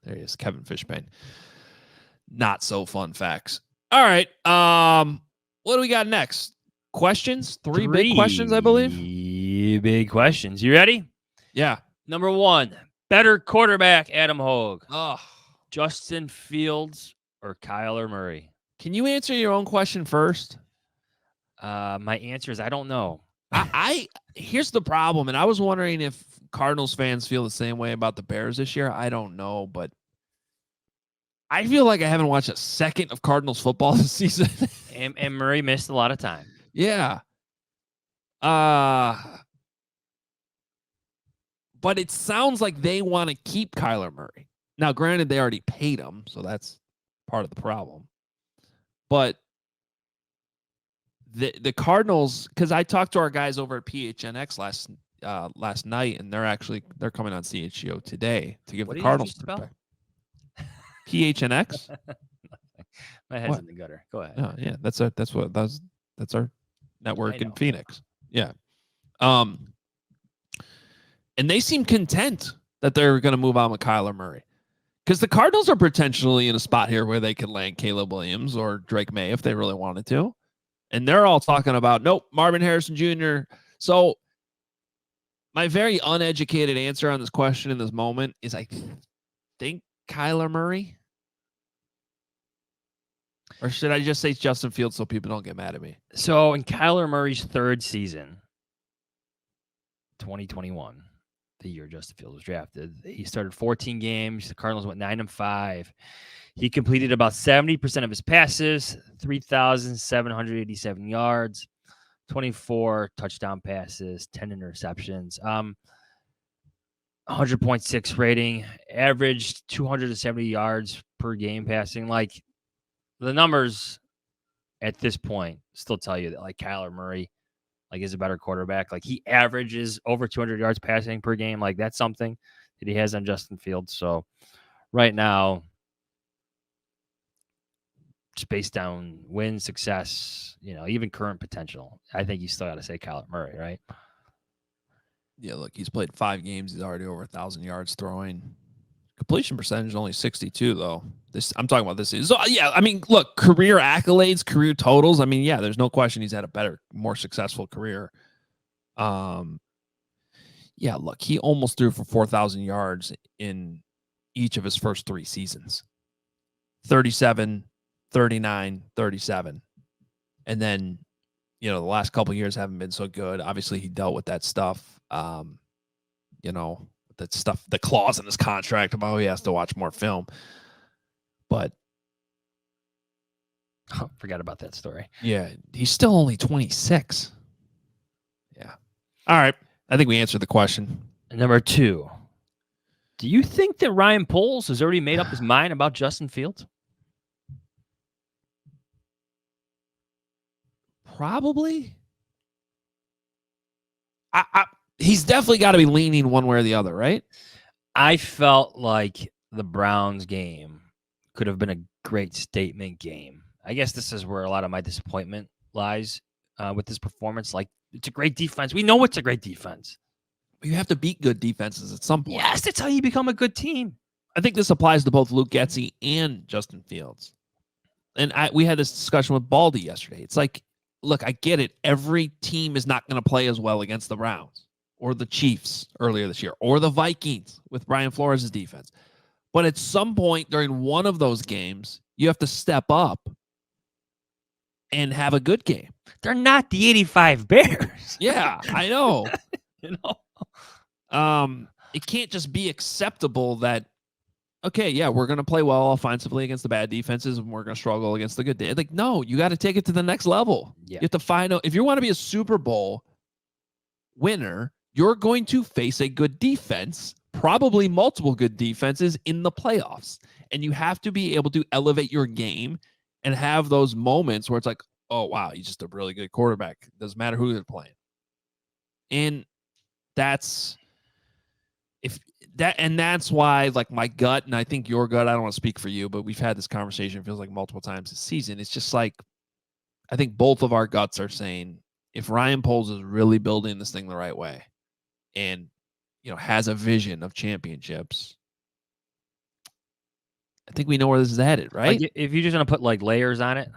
There he is, Kevin Fishbain. Not so fun facts. All right. What do we got next? Questions? 3 big questions, I believe. 3 big questions. You ready? Yeah. Number 1, better quarterback, Adam Hoge. Oh. Justin Fields or Kyler Murray? Can you answer your own question first? My answer is I don't know. Here's the problem, and I was wondering if Cardinals fans feel the same way about the Bears this year. I don't know, but I feel like I haven't watched a second of Cardinals football this season. And Murray missed a lot of time. Yeah. But it sounds like they want to keep Kyler Murray. Now, granted, they already paid him, so that's part of the problem. But the Cardinals, because I talked to our guys over at PHNX last night, and they're coming on CHGO today to give What the did you Cardinals just spell? perspective. PHNX. My head's What? in the gutter. Go ahead. Oh, yeah, that's our network I in know. Phoenix. Yeah. And they seem content that they're going to move on with Kyler Murray. Because the Cardinals are potentially in a spot here where they could land Caleb Williams or Drake May if they really wanted to. And they're all talking about, nope, Marvin Harrison Jr. So my very uneducated answer on this question in this moment is I think Kyler Murray. Or should I just say Justin Fields so people don't get mad at me? So in Kyler Murray's third season, 2021, the year Justin Fields was drafted, he started 14 games. The Cardinals went 9-5. He completed about 70% of his passes, 3,787 yards, 24 touchdown passes, 10 interceptions, 100.6 rating, averaged 270 yards per game passing. Like, the numbers at this point still tell you that, like, Kyler Murray, like, is a better quarterback. Like, he averages over 200 yards passing per game. Like, that's something that he has on Justin Fields. So right now, just based on win, success, even current potential, I think you still got to say Kyler Murray, right? Yeah, look, he's played 5 games. He's already over 1,000 yards throwing. Completion percentage is only 62, though. I'm talking about this season. So, yeah, I mean, look, career accolades, career totals. I mean, yeah, there's no question he's had a better, more successful career. Yeah, look, he almost threw for 4,000 yards in each of his first 3 seasons. 37, 39, 37. And then, the last couple of years haven't been so good. Obviously, he dealt with that stuff. That stuff, the clause in his contract about he has to watch more film. But forgot about that story. Yeah, he's still only 26. Yeah. All right. I think we answered the question. Number 2. Do you think that Ryan Poles has already made up his mind about Justin Fields? Probably. He's definitely got to be leaning one way or the other, right? I felt like the Browns game could have been a great statement game. I guess this is where a lot of my disappointment lies with this performance. Like, it's a great defense. We know it's a great defense. You have to beat good defenses at some point. Yes, that's how you become a good team. I think this applies to both Luke Getsy and Justin Fields. And we had this discussion with Baldy yesterday. It's like, look, I get it. Every team is not going to play as well against the Browns or the Chiefs earlier this year or the Vikings with Brian Flores' defense. But at some point during one of those games, you have to step up and have a good game. They're not the 85 Bears. Yeah, I know. It can't just be acceptable that, okay, yeah, we're going to play well offensively against the bad defenses and we're going to struggle against the good day. Like, no, you got to take it to the next level. Yeah. You have to find out if you want to be a Super Bowl winner, you're going to face a good defense, probably multiple good defenses in the playoffs. And you have to be able to elevate your game and have those moments where it's like, oh, wow, he's just a really good quarterback. Doesn't matter who they're playing. And that's why, like, my gut, and I think your gut, I don't want to speak for you, but we've had this conversation, it feels like multiple times this season. It's just like, I think both of our guts are saying, if Ryan Poles is really building this thing the right way and, has a vision of championships, I think we know where this is headed, right? Like, if you're just going to put, like, layers on it,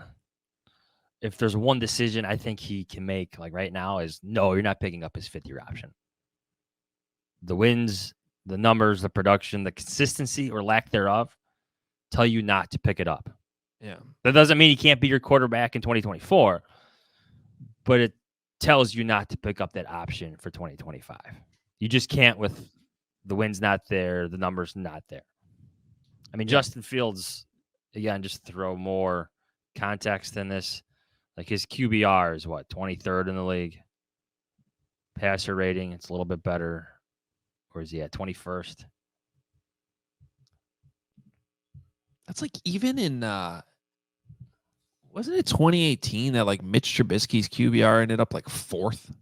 if there's one decision I think he can make, like, right now is, no, you're not picking up his 5th-year option. The wins, the numbers, the production, the consistency or lack thereof tell you not to pick it up. Yeah. That doesn't mean he can't be your quarterback in 2024, but it tells you not to pick up that option for 2025. You just can't with the wins not there, the numbers not there. I mean, Justin Fields again, just throw more context in this. Like his QBR is what, 23rd in the league. Passer rating, it's a little bit better. Or is he at 21st? That's like even in wasn't it 2018 that like Mitch Trubisky's QBR ended up like 4th?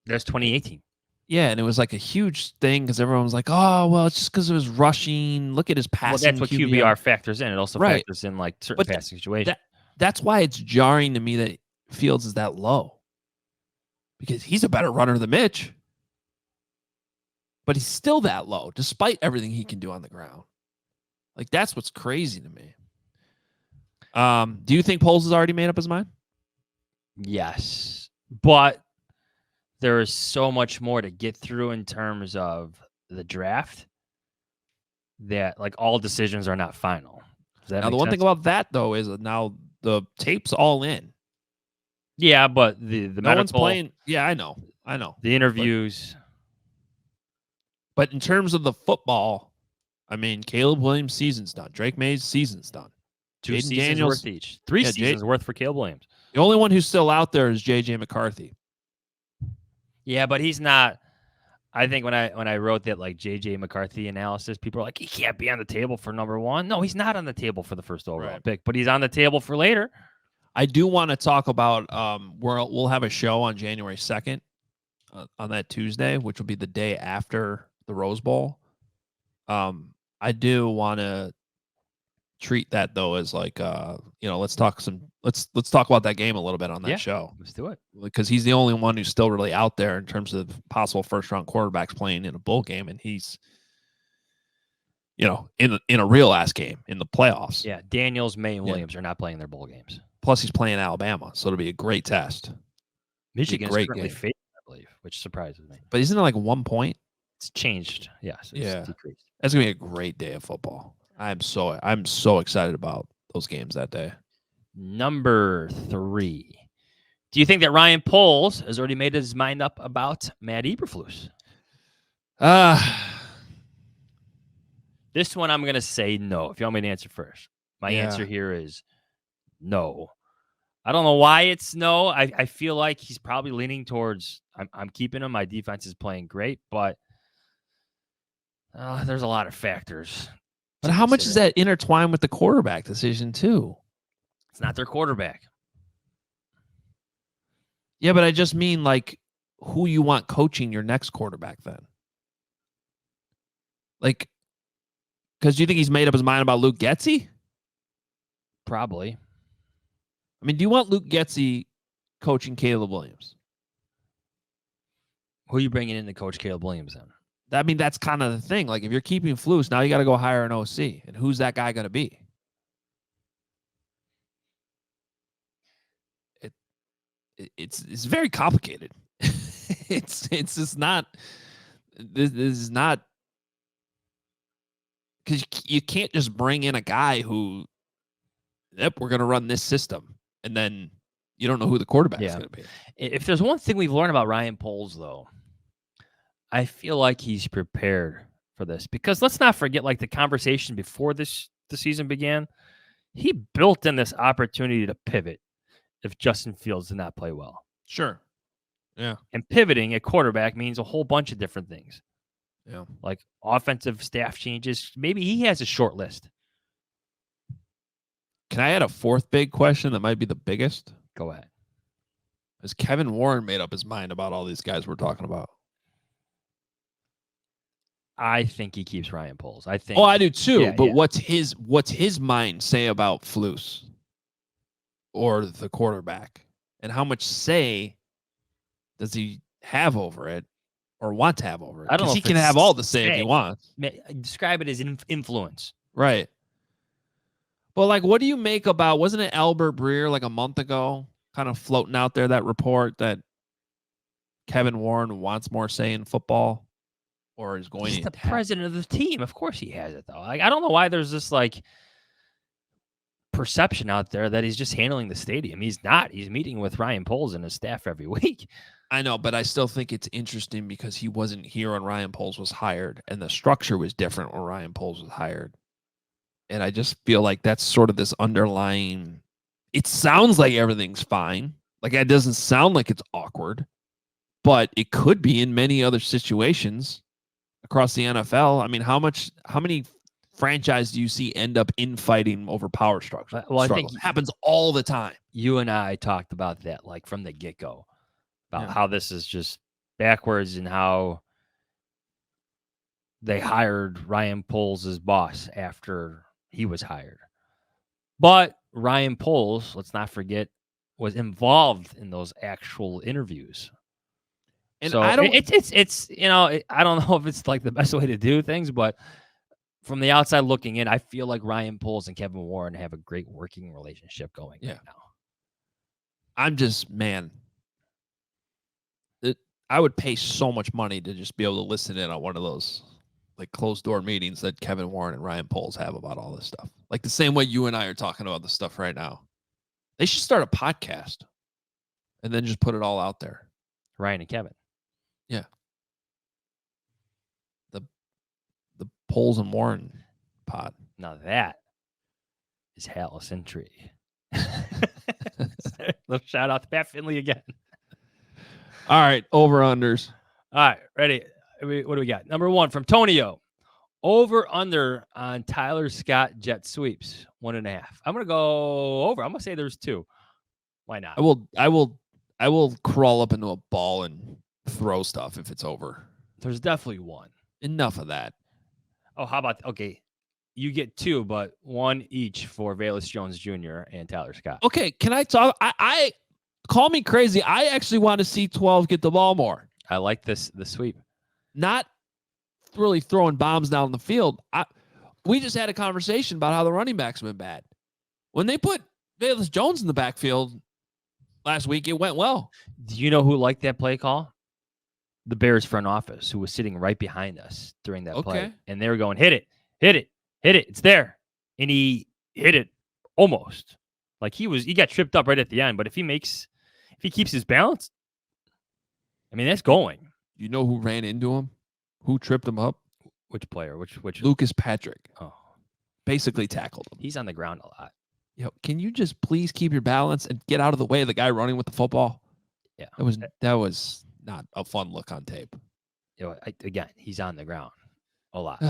That's 2018. Yeah, and it was like a huge thing because everyone was like, "Oh, well, it's just because it was rushing. Look at his passing." Well, that's what QBR factors in. It also Right. factors in like certain But passing situations. That's why it's jarring to me that Fields is that low. Because he's a better runner than Mitch. But he's still that low, despite everything he can do on the ground. Like, that's what's crazy to me. Do you think Poles has already made up his mind? Yes. But there is so much more to get through in terms of the draft that like all decisions are not final. Does that Now, the make one thing sense? about that, though, is that now the tape's all in. Yeah, but the No one's medical, playing. Yeah, I know. the interviews. But in terms of the football, I mean, Caleb Williams' season's done. Drake May's season's done. 2 Jaden seasons Daniels- worth each. 3 Yeah, seasons worth for Caleb Williams. The only one who's still out there is J.J. McCarthy. Yeah, but he's not. I think when I wrote that like JJ McCarthy analysis, people are like, he can't be on the table for number 1. No, he's not on the table for the first overall pick, but he's on the table for later. I do want to talk about we'll have a show on January 2nd on that Tuesday, which will be the day after the Rose Bowl. I do want to treat that though as like let's talk about that game a little bit on that show. Let's do it. Because he's the only one who's still really out there in terms of possible first-round quarterbacks playing in a bowl game, and he's in a real ass game in the playoffs. Yeah, Daniels, May, and Williams are not playing their bowl games. Plus, he's playing Alabama, so it'll be a great test. Michigan is great currently game. favored, I believe, which surprises me. But isn't it like 1 point? It's changed. Yes, it's decreased. That's gonna be a great day of football. I'm so excited about those games that day. Number 3. Do you think that Ryan Poles has already made his mind up about Matt Eberflus? This one I'm going to say no. If you want me to answer first. My answer here is no. I don't know why it's no. I feel like he's probably leaning towards I'm keeping him. My defense is playing great, but there's a lot of factors. But how much does that intertwine with the quarterback decision too? It's not their quarterback. Yeah, but I just mean like who you want coaching your next quarterback then. Like, because you think he's made up his mind about Luke Getsy? Probably. I mean, do you want Luke Getsy coaching Caleb Williams? Who are you bringing in to coach Caleb Williams then? I mean, that's kind of the thing. Like, if you're keeping Flus, now you got to go hire an OC. And who's that guy going to be? It's very complicated. it's just not. This is not, because you can't just bring in a guy who, we're going to run this system, and then you don't know who the quarterback is going to be. If there's one thing we've learned about Ryan Poles, though, I feel like he's prepared for this, because let's not forget, like the conversation before the season began, he built in this opportunity to pivot if Justin Fields did not play well. Sure. Yeah. And pivoting at quarterback means a whole bunch of different things. Yeah. Like offensive staff changes. Maybe he has a short list. Can I add a fourth big question that might be the biggest? Go ahead. Has Kevin Warren made up his mind about all these guys we're talking about? I think he keeps Ryan Poles. I think. Oh, I do too. Yeah, but yeah. what's his mind say about Flus or the quarterback, and how much say does he have over it or want to have over it? I don't know. He if can it's have all the say if he say. wants. Describe it as influence. Right. But like, what do you make about? Wasn't it Albert Breer like a month ago, kind of floating out there that report that Kevin Warren wants more say in football? Or is going He's to the president of the team. Of course he has it, though. Like, I don't know why there's this like perception out there that he's just handling the stadium. He's not. He's meeting with Ryan Poles and his staff every week. I know, but I still think it's interesting because he wasn't here when Ryan Poles was hired, and the structure was different when Ryan Poles was hired. And I just feel like that's sort of this underlying. It sounds like everything's fine. Like it doesn't sound like it's awkward, but it could be in many other situations across the NFL. I mean, how many franchises do you see end up infighting over power structure? Well, I think it happens all the time. You and I talked about that like from the get-go, about how this is just backwards and how they hired Ryan Poles as boss after he was hired. But Ryan Poles, let's not forget, was involved in those actual interviews. And so I don't. It's I don't know if it's like the best way to do things, but from the outside looking in, I feel like Ryan Poles and Kevin Warren have a great working relationship going right now. I'm just, man, I would pay so much money to just be able to listen in on one of those like closed door meetings that Kevin Warren and Ryan Poles have about all this stuff. Like the same way you and I are talking about this stuff right now. They should start a podcast and then just put it all out there. Ryan and Kevin. Yeah. The Poles and Warren pod. Now that is Hallis Intrigue. Little shout out to Pat Finley again. All right, over-unders. All right, ready? What do we got? Number 1 from Tonio. Over-under on Tyler Scott jet sweeps, 1.5. I'm going to go over. I'm going to say there's 2. Why not? I will crawl up into a ball and throw stuff if it's over. There's definitely 1. Enough of that. Oh, how about, okay, you get 2, but 1 each for Velus Jones Jr. and Tyler Scott. Okay, can I talk? I call me crazy. I actually want to see 12 get the ball more. I like the sweep. Not really throwing bombs down the field. We just had a conversation about how the running backs have been bad. When they put Velus Jones in the backfield last week, it went well. Do you know who liked that play call? The Bears front office, who was sitting right behind us during that play. And they were going, hit it, it's there. And he hit it almost. Like he got tripped up right at the end. But if he keeps his balance, I mean, that's going. You know who ran into him? Who tripped him up? Which player? Which Lucas Patrick. Oh. Basically tackled him. He's on the ground a lot. Can you just please keep your balance and get out of the way of the guy running with the football? Yeah. That was not a fun look on tape. Again, he's on the ground a lot.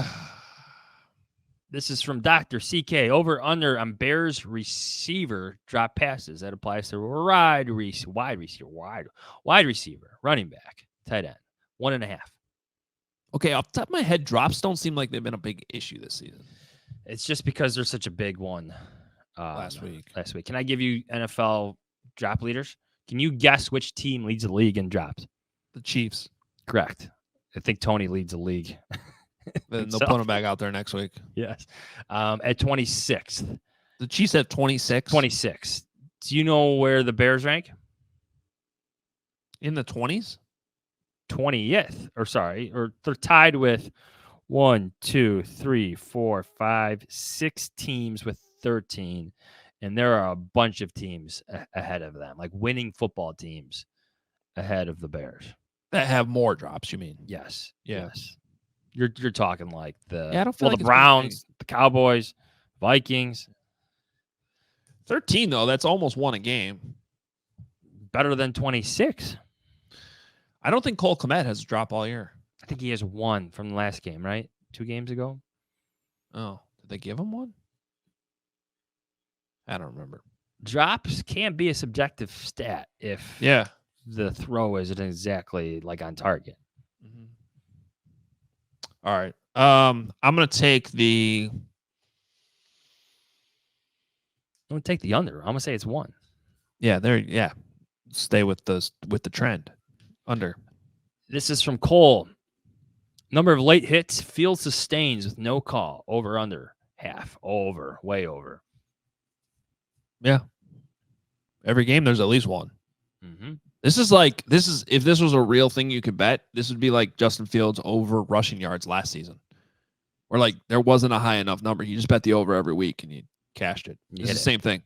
This is from Dr. CK. Over under on Bears receiver drop passes. That applies to wide receiver, running back, tight end. 1.5. Okay, off the top of my head, drops don't seem like they've been a big issue this season. It's just because there's such a big one last week. Can I give you NFL drop leaders? Can you guess which team leads the league in drops? The Chiefs. Correct. I think Tony leads the league. Then they'll put him back out there next week. Yes. At 26th. The Chiefs at 26? 26. Do you know where the Bears rank? In the 20s? 20th. Or they're tied with 1, 2, 3, 4, 5, 6 teams with 13. And there are a bunch of teams ahead of them, like winning football teams ahead of the Bears. That have more drops, you mean? Yes. Yeah. Yes. You're talking like I don't feel like the it's Browns, the Cowboys, Vikings. 13, though, that's almost won a game. Better than 26. I don't think Cole Kmet has a drop all year. I think he has 1 from the last game, right? 2 games ago. Oh, did they give him 1? I don't remember. Drops can be a subjective stat if the throw isn't exactly like on target. Mm-hmm. All right. I'm going to take the under. I'm going to say it's 1. Yeah. Stay with the trend. Under. This is from Cole. Number of late hits, field sustains with no call. Over, under, half. Over, way over. Yeah. Every game there's at least 1. Mm-hmm. This is if this was a real thing you could bet, this would be like Justin Fields over rushing yards last season. Or like there wasn't a high enough number. You just bet the over every week and you cashed it. It's the same thing.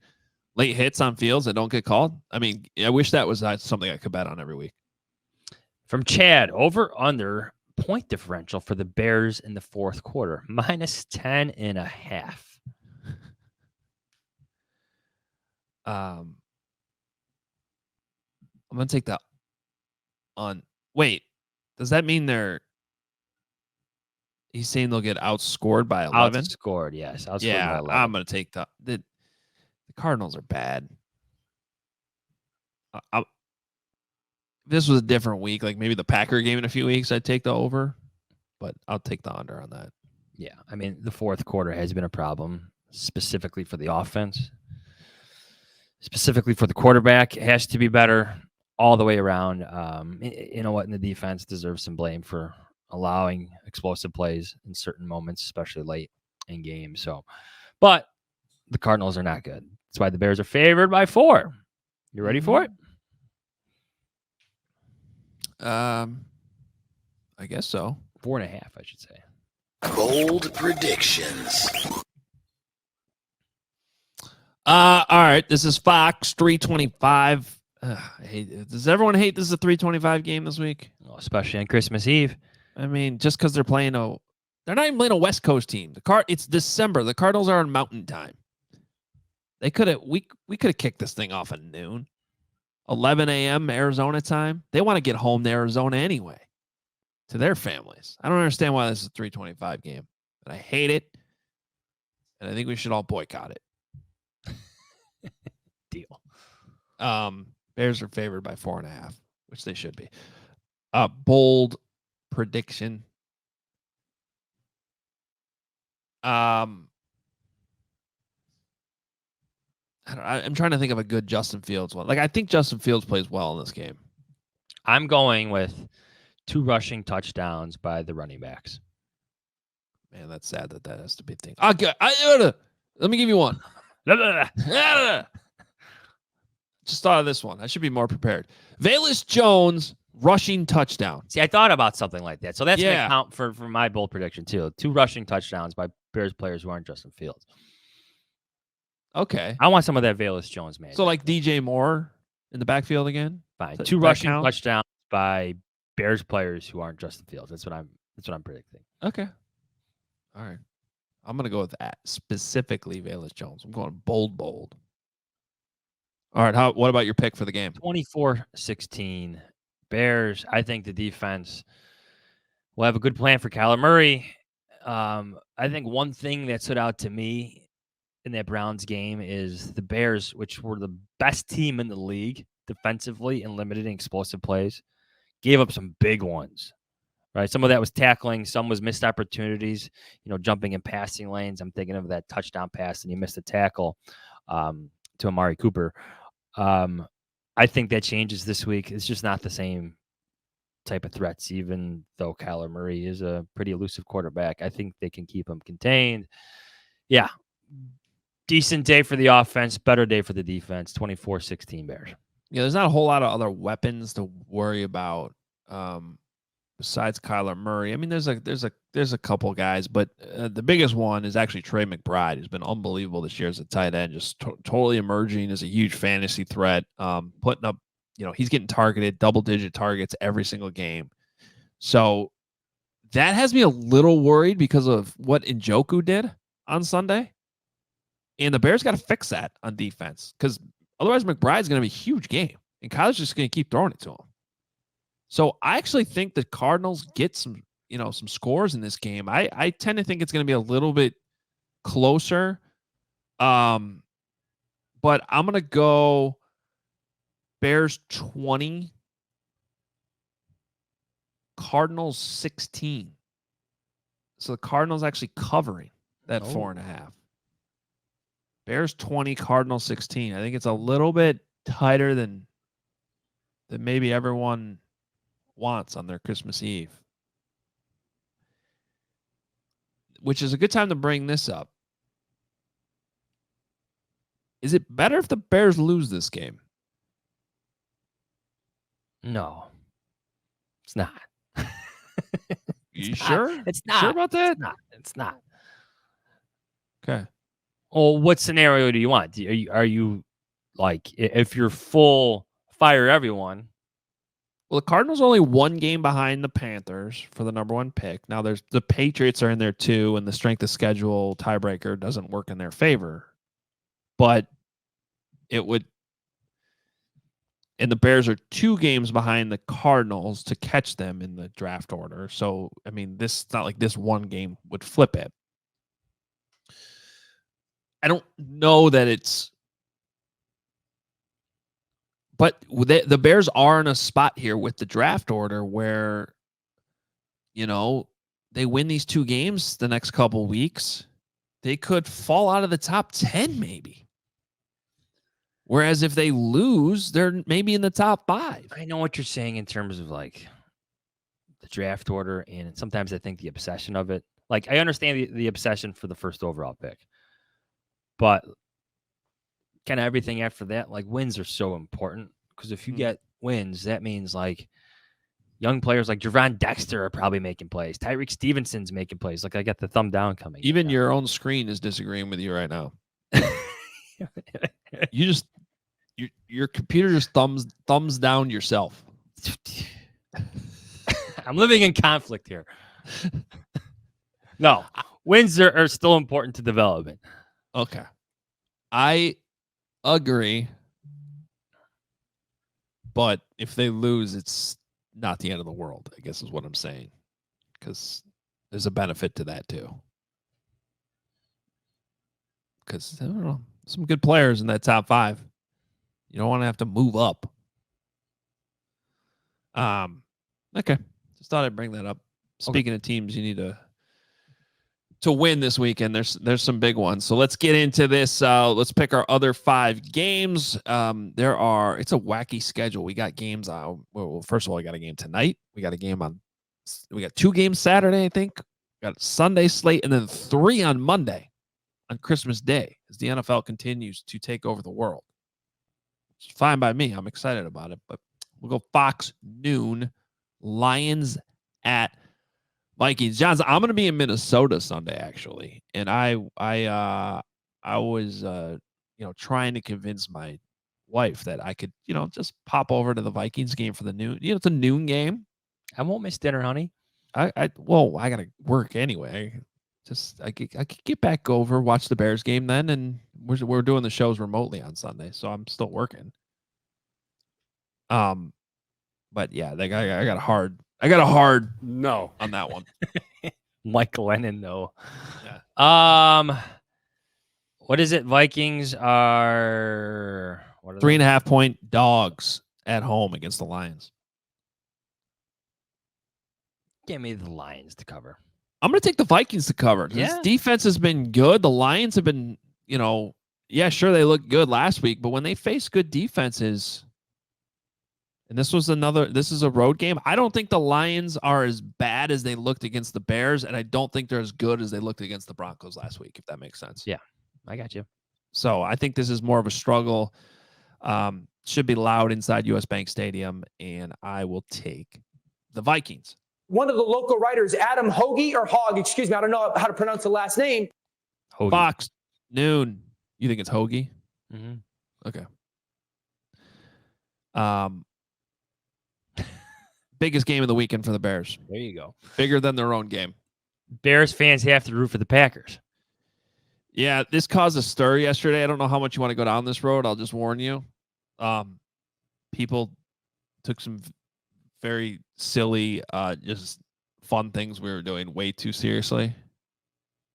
Late hits on Fields that don't get called. I mean, I wish that was something I could bet on every week. From Chad, over under point differential for the Bears in the fourth quarter, -10.5. I'm gonna take the on. Wait, does that mean he's saying they'll get outscored by 11? Outscored, yes. Outscored by Yeah, 11. I'm gonna take the Cardinals are bad. If this was a different week, like maybe the Packer game in a few weeks, I'd take the over, but I'll take the under on that. Yeah, I mean, the fourth quarter has been a problem, specifically for the offense. Specifically for the quarterback, it has to be better all the way around. You know what? And the defense deserves some blame for allowing explosive plays in certain moments, especially late in games. So, but the Cardinals are not good. That's why the Bears are favored by 4. You ready for it? I guess so. 4.5, I should say. Bold predictions. All right. This is Fox 325. I hate it. Does everyone hate this is a 325 game this week? Well, especially on Christmas Eve. I mean, just because they're not even playing a West Coast team. It's December. The Cardinals are on Mountain Time. We could have kicked this thing off at noon, 11 a.m. Arizona time. They want to get home to Arizona anyway, to their families. I don't understand why this is a 325 game, but I hate it, and I think we should all boycott it. Deal. Bears are favored by 4.5, which they should be. Bold prediction. I'm trying to think of a good Justin Fields one. Like, I think Justin Fields plays well in this game. I'm going with 2 rushing touchdowns by the running backs. Man, that's sad that has to be a thing. Let me give you one. Just thought of this one. I should be more prepared. Velus Jones rushing touchdown. See, I thought about something like that. So that's going to Yeah. count for my bold prediction, too. 2 rushing touchdowns by Bears players who aren't Justin Fields. Okay. I want some of that Velus Jones, man. So, like DJ Moore in the backfield again? Fine. Does 2 that rushing count? touchdowns by Bears players who aren't Justin Fields. That's what I'm predicting. Okay. All right. I'm going to go with that. Specifically Velus Jones. I'm going bold. All right. What about your pick for the game? 24-16 Bears. I think the defense will have a good plan for Kyler Murray. I think one thing that stood out to me in that Browns game is the Bears, which were the best team in the league defensively and limited explosive plays, gave up some big ones. Right, some of that was tackling, some was missed opportunities. Jumping in passing lanes. I'm thinking of that touchdown pass, and he missed a tackle to Amari Cooper. I think that changes this week. It's just not the same type of threats, even though Kyler Murray is a pretty elusive quarterback. I think they can keep him contained. Yeah. Decent day for the offense, better day for the defense. 24-16 Bears. Yeah, there's not a whole lot of other weapons to worry about besides Kyler Murray. I mean, there's a couple guys, but the biggest one is actually Trey McBride, who's been unbelievable this year as a tight end, just totally emerging as a huge fantasy threat. Putting up, he's getting targeted, double-digit targets every single game. So that has me a little worried because of what Njoku did on Sunday. And the Bears got to fix that on defense because otherwise McBride's going to be a huge game. And Kyler's just going to keep throwing it to him. So I actually think the Cardinals get some scores in this game. I tend to think it's going to be a little bit closer. But I'm going to go Bears 20, Cardinals 16. So the Cardinals actually covering that 4.5. Bears 20, Cardinals 16. I think it's a little bit tighter than maybe everyone wants on their Christmas Eve. Which is a good time to bring this up. Is it better if the Bears lose this game? No. It's not. You sure? It's not. Sure about that? It's not. Okay. Well, what scenario do you want? Are you like, if you're full fire everyone? Well, the Cardinals only 1 game behind the Panthers for the number 1 pick. Now there's the Patriots are in there too, and the strength of schedule tiebreaker doesn't work in their favor. But it would. And the Bears are 2 games behind the Cardinals to catch them in the draft order. So, I mean, it's not like this one game would flip it. I don't know that it's. But the Bears are in a spot here with the draft order where, they win these 2 games the next couple weeks. They could fall out of the top 10 maybe. Whereas if they lose, they're maybe in the top 5. I know what you're saying in terms of like the draft order, and sometimes I think the obsession of it. Like I understand the obsession for the first overall pick, but kind of everything after that, like wins are so important because if you get wins, that means like young players like Javon Dexter are probably making plays. Tyreek Stevenson's making plays. Like I got the thumb down coming. Even your own screen is disagreeing with you right now. Your computer just thumbs down yourself. I'm living in conflict here. No, wins are still important to development. Okay. I agree. But if they lose, it's not the end of the world, I guess is what I'm saying. Because there's a benefit to that too. Because, I don't know, some good players in that top 5. You don't want to have to move up. Okay. Just thought I'd bring that up. Speaking of teams, you need to win this weekend. There's some big ones. So let's get into this. Let's pick our other 5 games. It's a wacky schedule. We got games well, first of all, we got a game tonight. We got 2 games Saturday, I think. We got a Sunday slate and then 3 on Monday on Christmas Day as the NFL continues to take over the world. It's fine by me. I'm excited about it, but we'll go Fox noon, Lions at Vikings. Johns, I'm going to be in Minnesota Sunday actually, and I was trying to convince my wife that I could just pop over to the Vikings game for the noon. It's a noon game. I won't miss dinner, honey. I gotta work anyway. I could get back over, watch the Bears game then, and we're doing the shows remotely on Sunday, so I'm still working. But yeah, I got a hard no on that one. Mike Lennon, though. Yeah. What is it? Vikings are 3.5 point dogs at home against the Lions. Give me the Lions to cover. I'm going to take the Vikings to cover. Yeah. This defense has been good. The Lions have been, sure, they looked good last week, but when they face good defenses, and this is a road game, I don't think the Lions are as bad as they looked against the Bears, and I don't think they're as good as they looked against the Broncos last week, if that makes sense. Yeah, I got you. So I think this is more of a struggle. Should be loud inside US Bank Stadium, and I will take the Vikings. One of the local writers, Adam Hoge or Hogg, excuse me, I don't know how to pronounce the last name. Hoge. Fox noon. You think it's Hoge? Mm-hmm. Okay. Biggest game of the weekend for the Bears. There you go. Bigger than their own game. Bears fans have to root for the Packers. Yeah, this caused a stir yesterday. I don't know how much you want to go down this road. I'll just warn you. People took some very silly, just fun things we were doing way too seriously.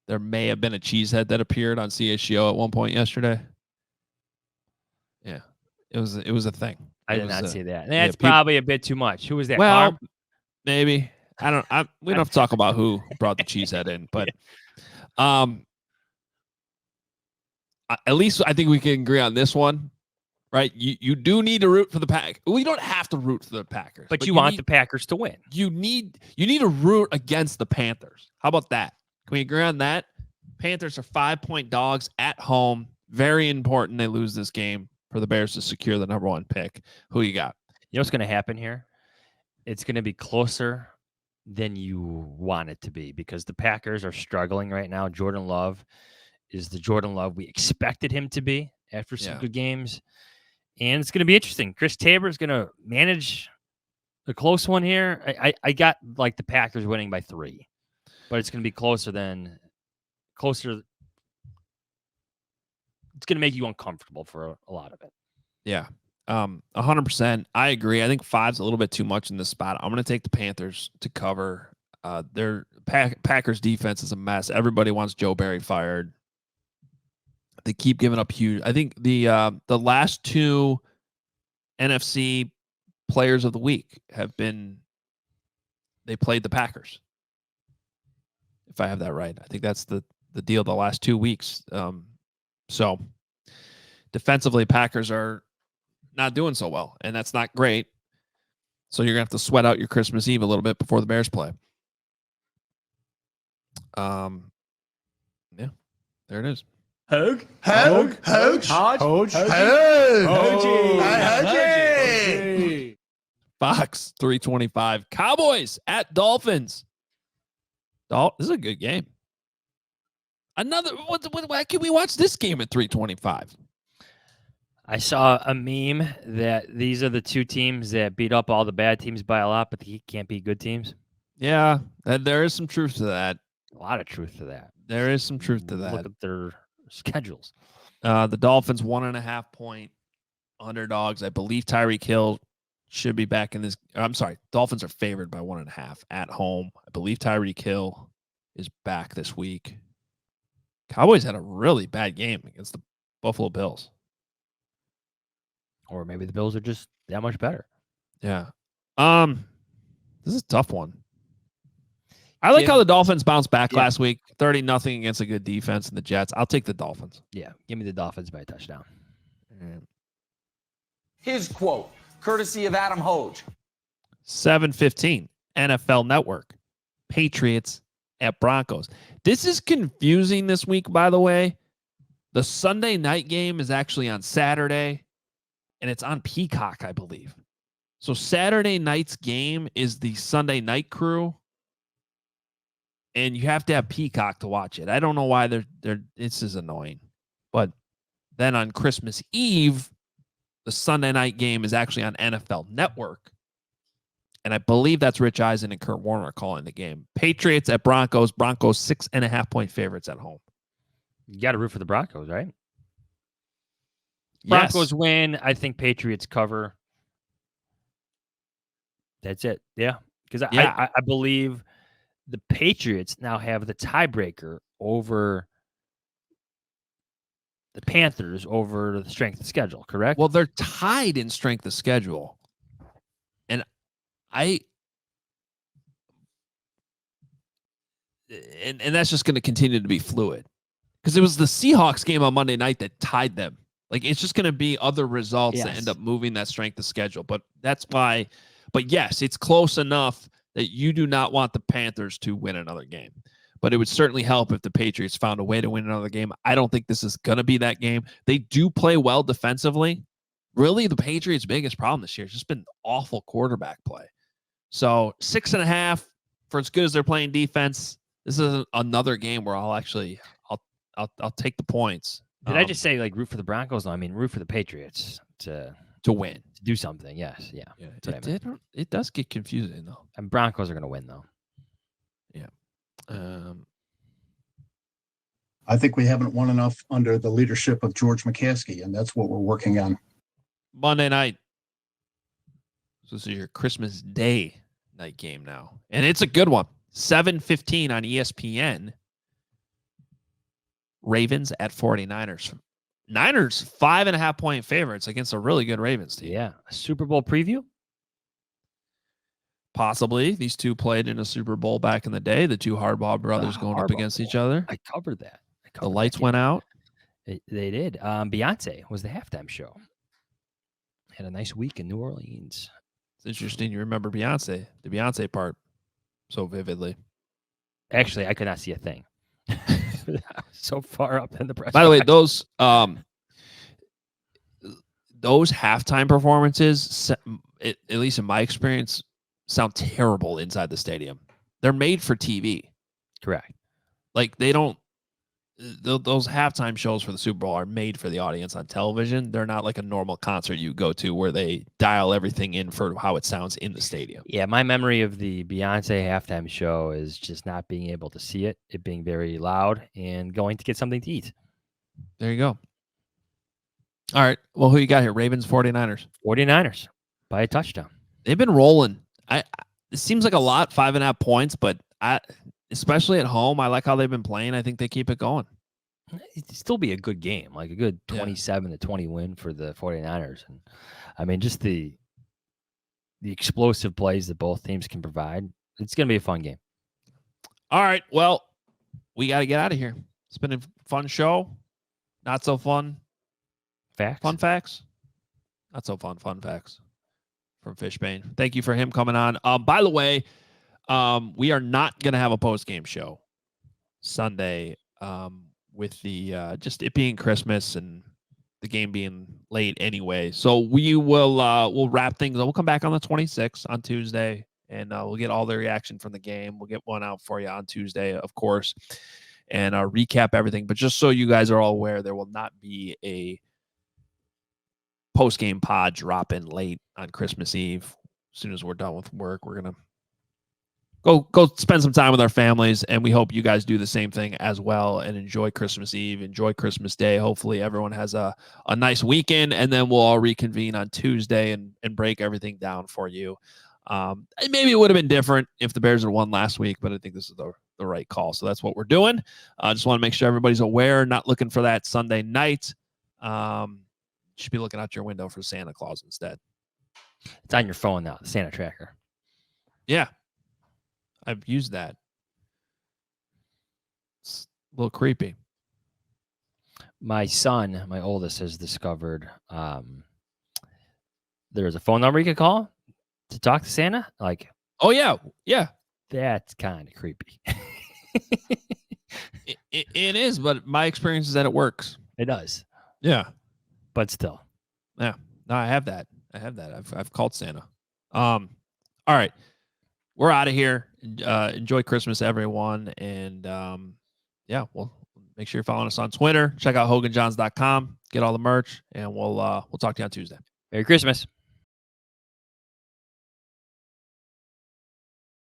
There may have been a cheesehead that appeared on CHGO at one point yesterday. Yeah, it was a thing. I did not see that. That's probably a bit too much. Who was that? Well, Carb? maybe. We don't have to talk about who brought the cheesehead in, but at least I think we can agree on this one, right? You do need to root for the Pack. We don't have to root for the Packers, but you want the Packers to win. You need to root against the Panthers. How about that? Can we agree on that? Panthers are 5-point dogs at home. Very important they lose this game for the Bears to secure the number 1 pick. Who you got? You know what's going to happen here? It's going to be closer than you want it to be because the Packers are struggling right now. Jordan Love is the Jordan Love we expected him to be after some good games. And it's going to be interesting. Chris Tabor is going to manage a close one here. I got like the Packers winning by 3, but it's going to be closer it's going to make you uncomfortable for a lot of it. Yeah. 100%. I agree. I think 5's a little bit too much in this spot. I'm going to take the Panthers to cover. Their Packers defense is a mess. Everybody wants Joe Barry fired. They keep giving up huge. I think the last 2 NFC players of the week have been, they played the Packers. If I have that right. I think that's the deal the last 2 weeks. So defensively, Packers are not doing so well, and that's not great. So you're gonna have to sweat out your Christmas Eve a little bit before the Bears play. Yeah, there it is. Hoge. Fox 325. Cowboys at Dolphins. This is a good game. Another. Why can we watch this game at 325? I saw a meme that these are the 2 teams that beat up all the bad teams by a lot, but they can't beat good teams. Yeah, there is some truth to that. A lot of truth to that. There is some truth to that. Look at their schedules. The Dolphins 1.5 point underdogs. I believe Tyreek Hill should be back in this. I'm sorry. Dolphins are favored by 1.5 at home. I believe Tyreek Hill is back this week. Cowboys had a really bad game against the Buffalo Bills. Or maybe the Bills are just that much better. Yeah. This is a tough one. I like how the Dolphins bounced back last week, 30-0 against a good defense in the Jets. I'll take the Dolphins. Yeah, give me the Dolphins by a touchdown. His quote, courtesy of Adam Hoge. 7:15, NFL Network. Patriots at Broncos. This is confusing this week, by the way. The Sunday night game is actually on Saturday, and it's on Peacock, I believe. So Saturday night's game is the Sunday night crew, and you have to have Peacock to watch it. I don't know why this is annoying. But then on Christmas Eve, the Sunday night game is actually on NFL Network. And I believe that's Rich Eisen and Kurt Warner calling the game. Patriots at Broncos. Broncos 6.5 point favorites at home. You got to root for the Broncos, right? Yes. Broncos win. I think Patriots cover. That's it. Yeah. Because I believe the Patriots now have the tiebreaker over the Panthers over the strength of schedule, correct? Well, they're tied in strength of schedule. And that's just going to continue to be fluid. Because it was the Seahawks game on Monday night that tied them. Like, it's just going to be other results that end up moving that strength of schedule. But that's why. But yes, it's close enough that you do not want the Panthers to win another game. But it would certainly help if the Patriots found a way to win another game. I don't think this is going to be that game. They do play well defensively. Really, the Patriots' biggest problem this year has just been awful quarterback play. So 6.5 for as good as they're playing defense. This is another game where I'll take the points. Did I just say like root for the Broncos? No, I mean root for the Patriots to win, to do something. Yes, yeah. It does get confusing though. And Broncos are going to win though. Yeah. I think we haven't won enough under the leadership of George McCaskey, and that's what we're working on. Monday night. So this is your Christmas Day night game now, and it's a good one. 7:15 on ESPN. Ravens at 49ers. Niners 5.5 point favorites against a really good Ravens team. Yeah. A Super Bowl preview? Possibly. These two played in a Super Bowl back in the day. The two Harbaugh brothers going up against each other. I covered that. The lights went out. They did. Beyonce was the halftime show. Had a nice week in New Orleans. It's interesting. You remember Beyonce, the Beyonce part so vividly. Actually, I could not see a thing. So far up in the press. By the way, those halftime performances, at least in my experience, sound terrible inside the stadium. They're made for TV. Correct. Like they don't. Those halftime shows for the Super Bowl are made for the audience on television. They're not like a normal concert you go to where they dial everything in for how it sounds in the stadium. Yeah, my memory of the Beyonce halftime show is just not being able to see it being very loud, and going to get something to eat. There you go. All right. Well, who you got here? Ravens, 49ers. 49ers by a touchdown. They've been rolling. It seems like a lot, 5.5 points, but especially at home, I like how they've been playing. I think they keep it going. It'd still be a good game, like a good 27-20 win for the 49ers. And I mean, just the explosive plays that both teams can provide. It's going to be a fun game. All right. Well, we got to get out of here. It's been a fun show. Not so fun. Facts. Fun facts. Not so fun. Fun facts from Fishbain. Thank you for him coming on. By the way, we are not going to have a post-game show Sunday with the just it being Christmas and the game being late anyway. So we will we'll wrap things up. We'll come back on the 26th on Tuesday, and we'll get all the reaction from the game. We'll get one out for you on Tuesday, of course, and recap everything. But just so you guys are all aware, there will not be a post-game pod dropping late on Christmas Eve. As soon as we're done with work, we're gonna go spend some time with our families, and we hope you guys do the same thing as well and enjoy Christmas Eve, enjoy Christmas Day. Hopefully everyone has a nice weekend, and then we'll all reconvene on Tuesday and break everything down for you. Maybe it would have been different if the Bears had won last week, but I think this is the right call. So that's what we're doing. Just want to make sure everybody's aware, not looking for that Sunday night. Should be looking out your window for Santa Claus instead. It's on your phone now, the Santa tracker. Yeah. I've used that. It's a little creepy. My son, my oldest, has discovered there's a phone number you can call to talk to Santa. Like, oh yeah, yeah. That's kind of creepy. It is, but my experience is that it works. It does. Yeah, but still, yeah. No, I have that. I've called Santa. All right. We're out of here. Enjoy Christmas, everyone. And yeah, well, make sure you're following us on Twitter. Check out HogeJahns.com. Get all the merch, and we'll talk to you on Tuesday. Merry Christmas.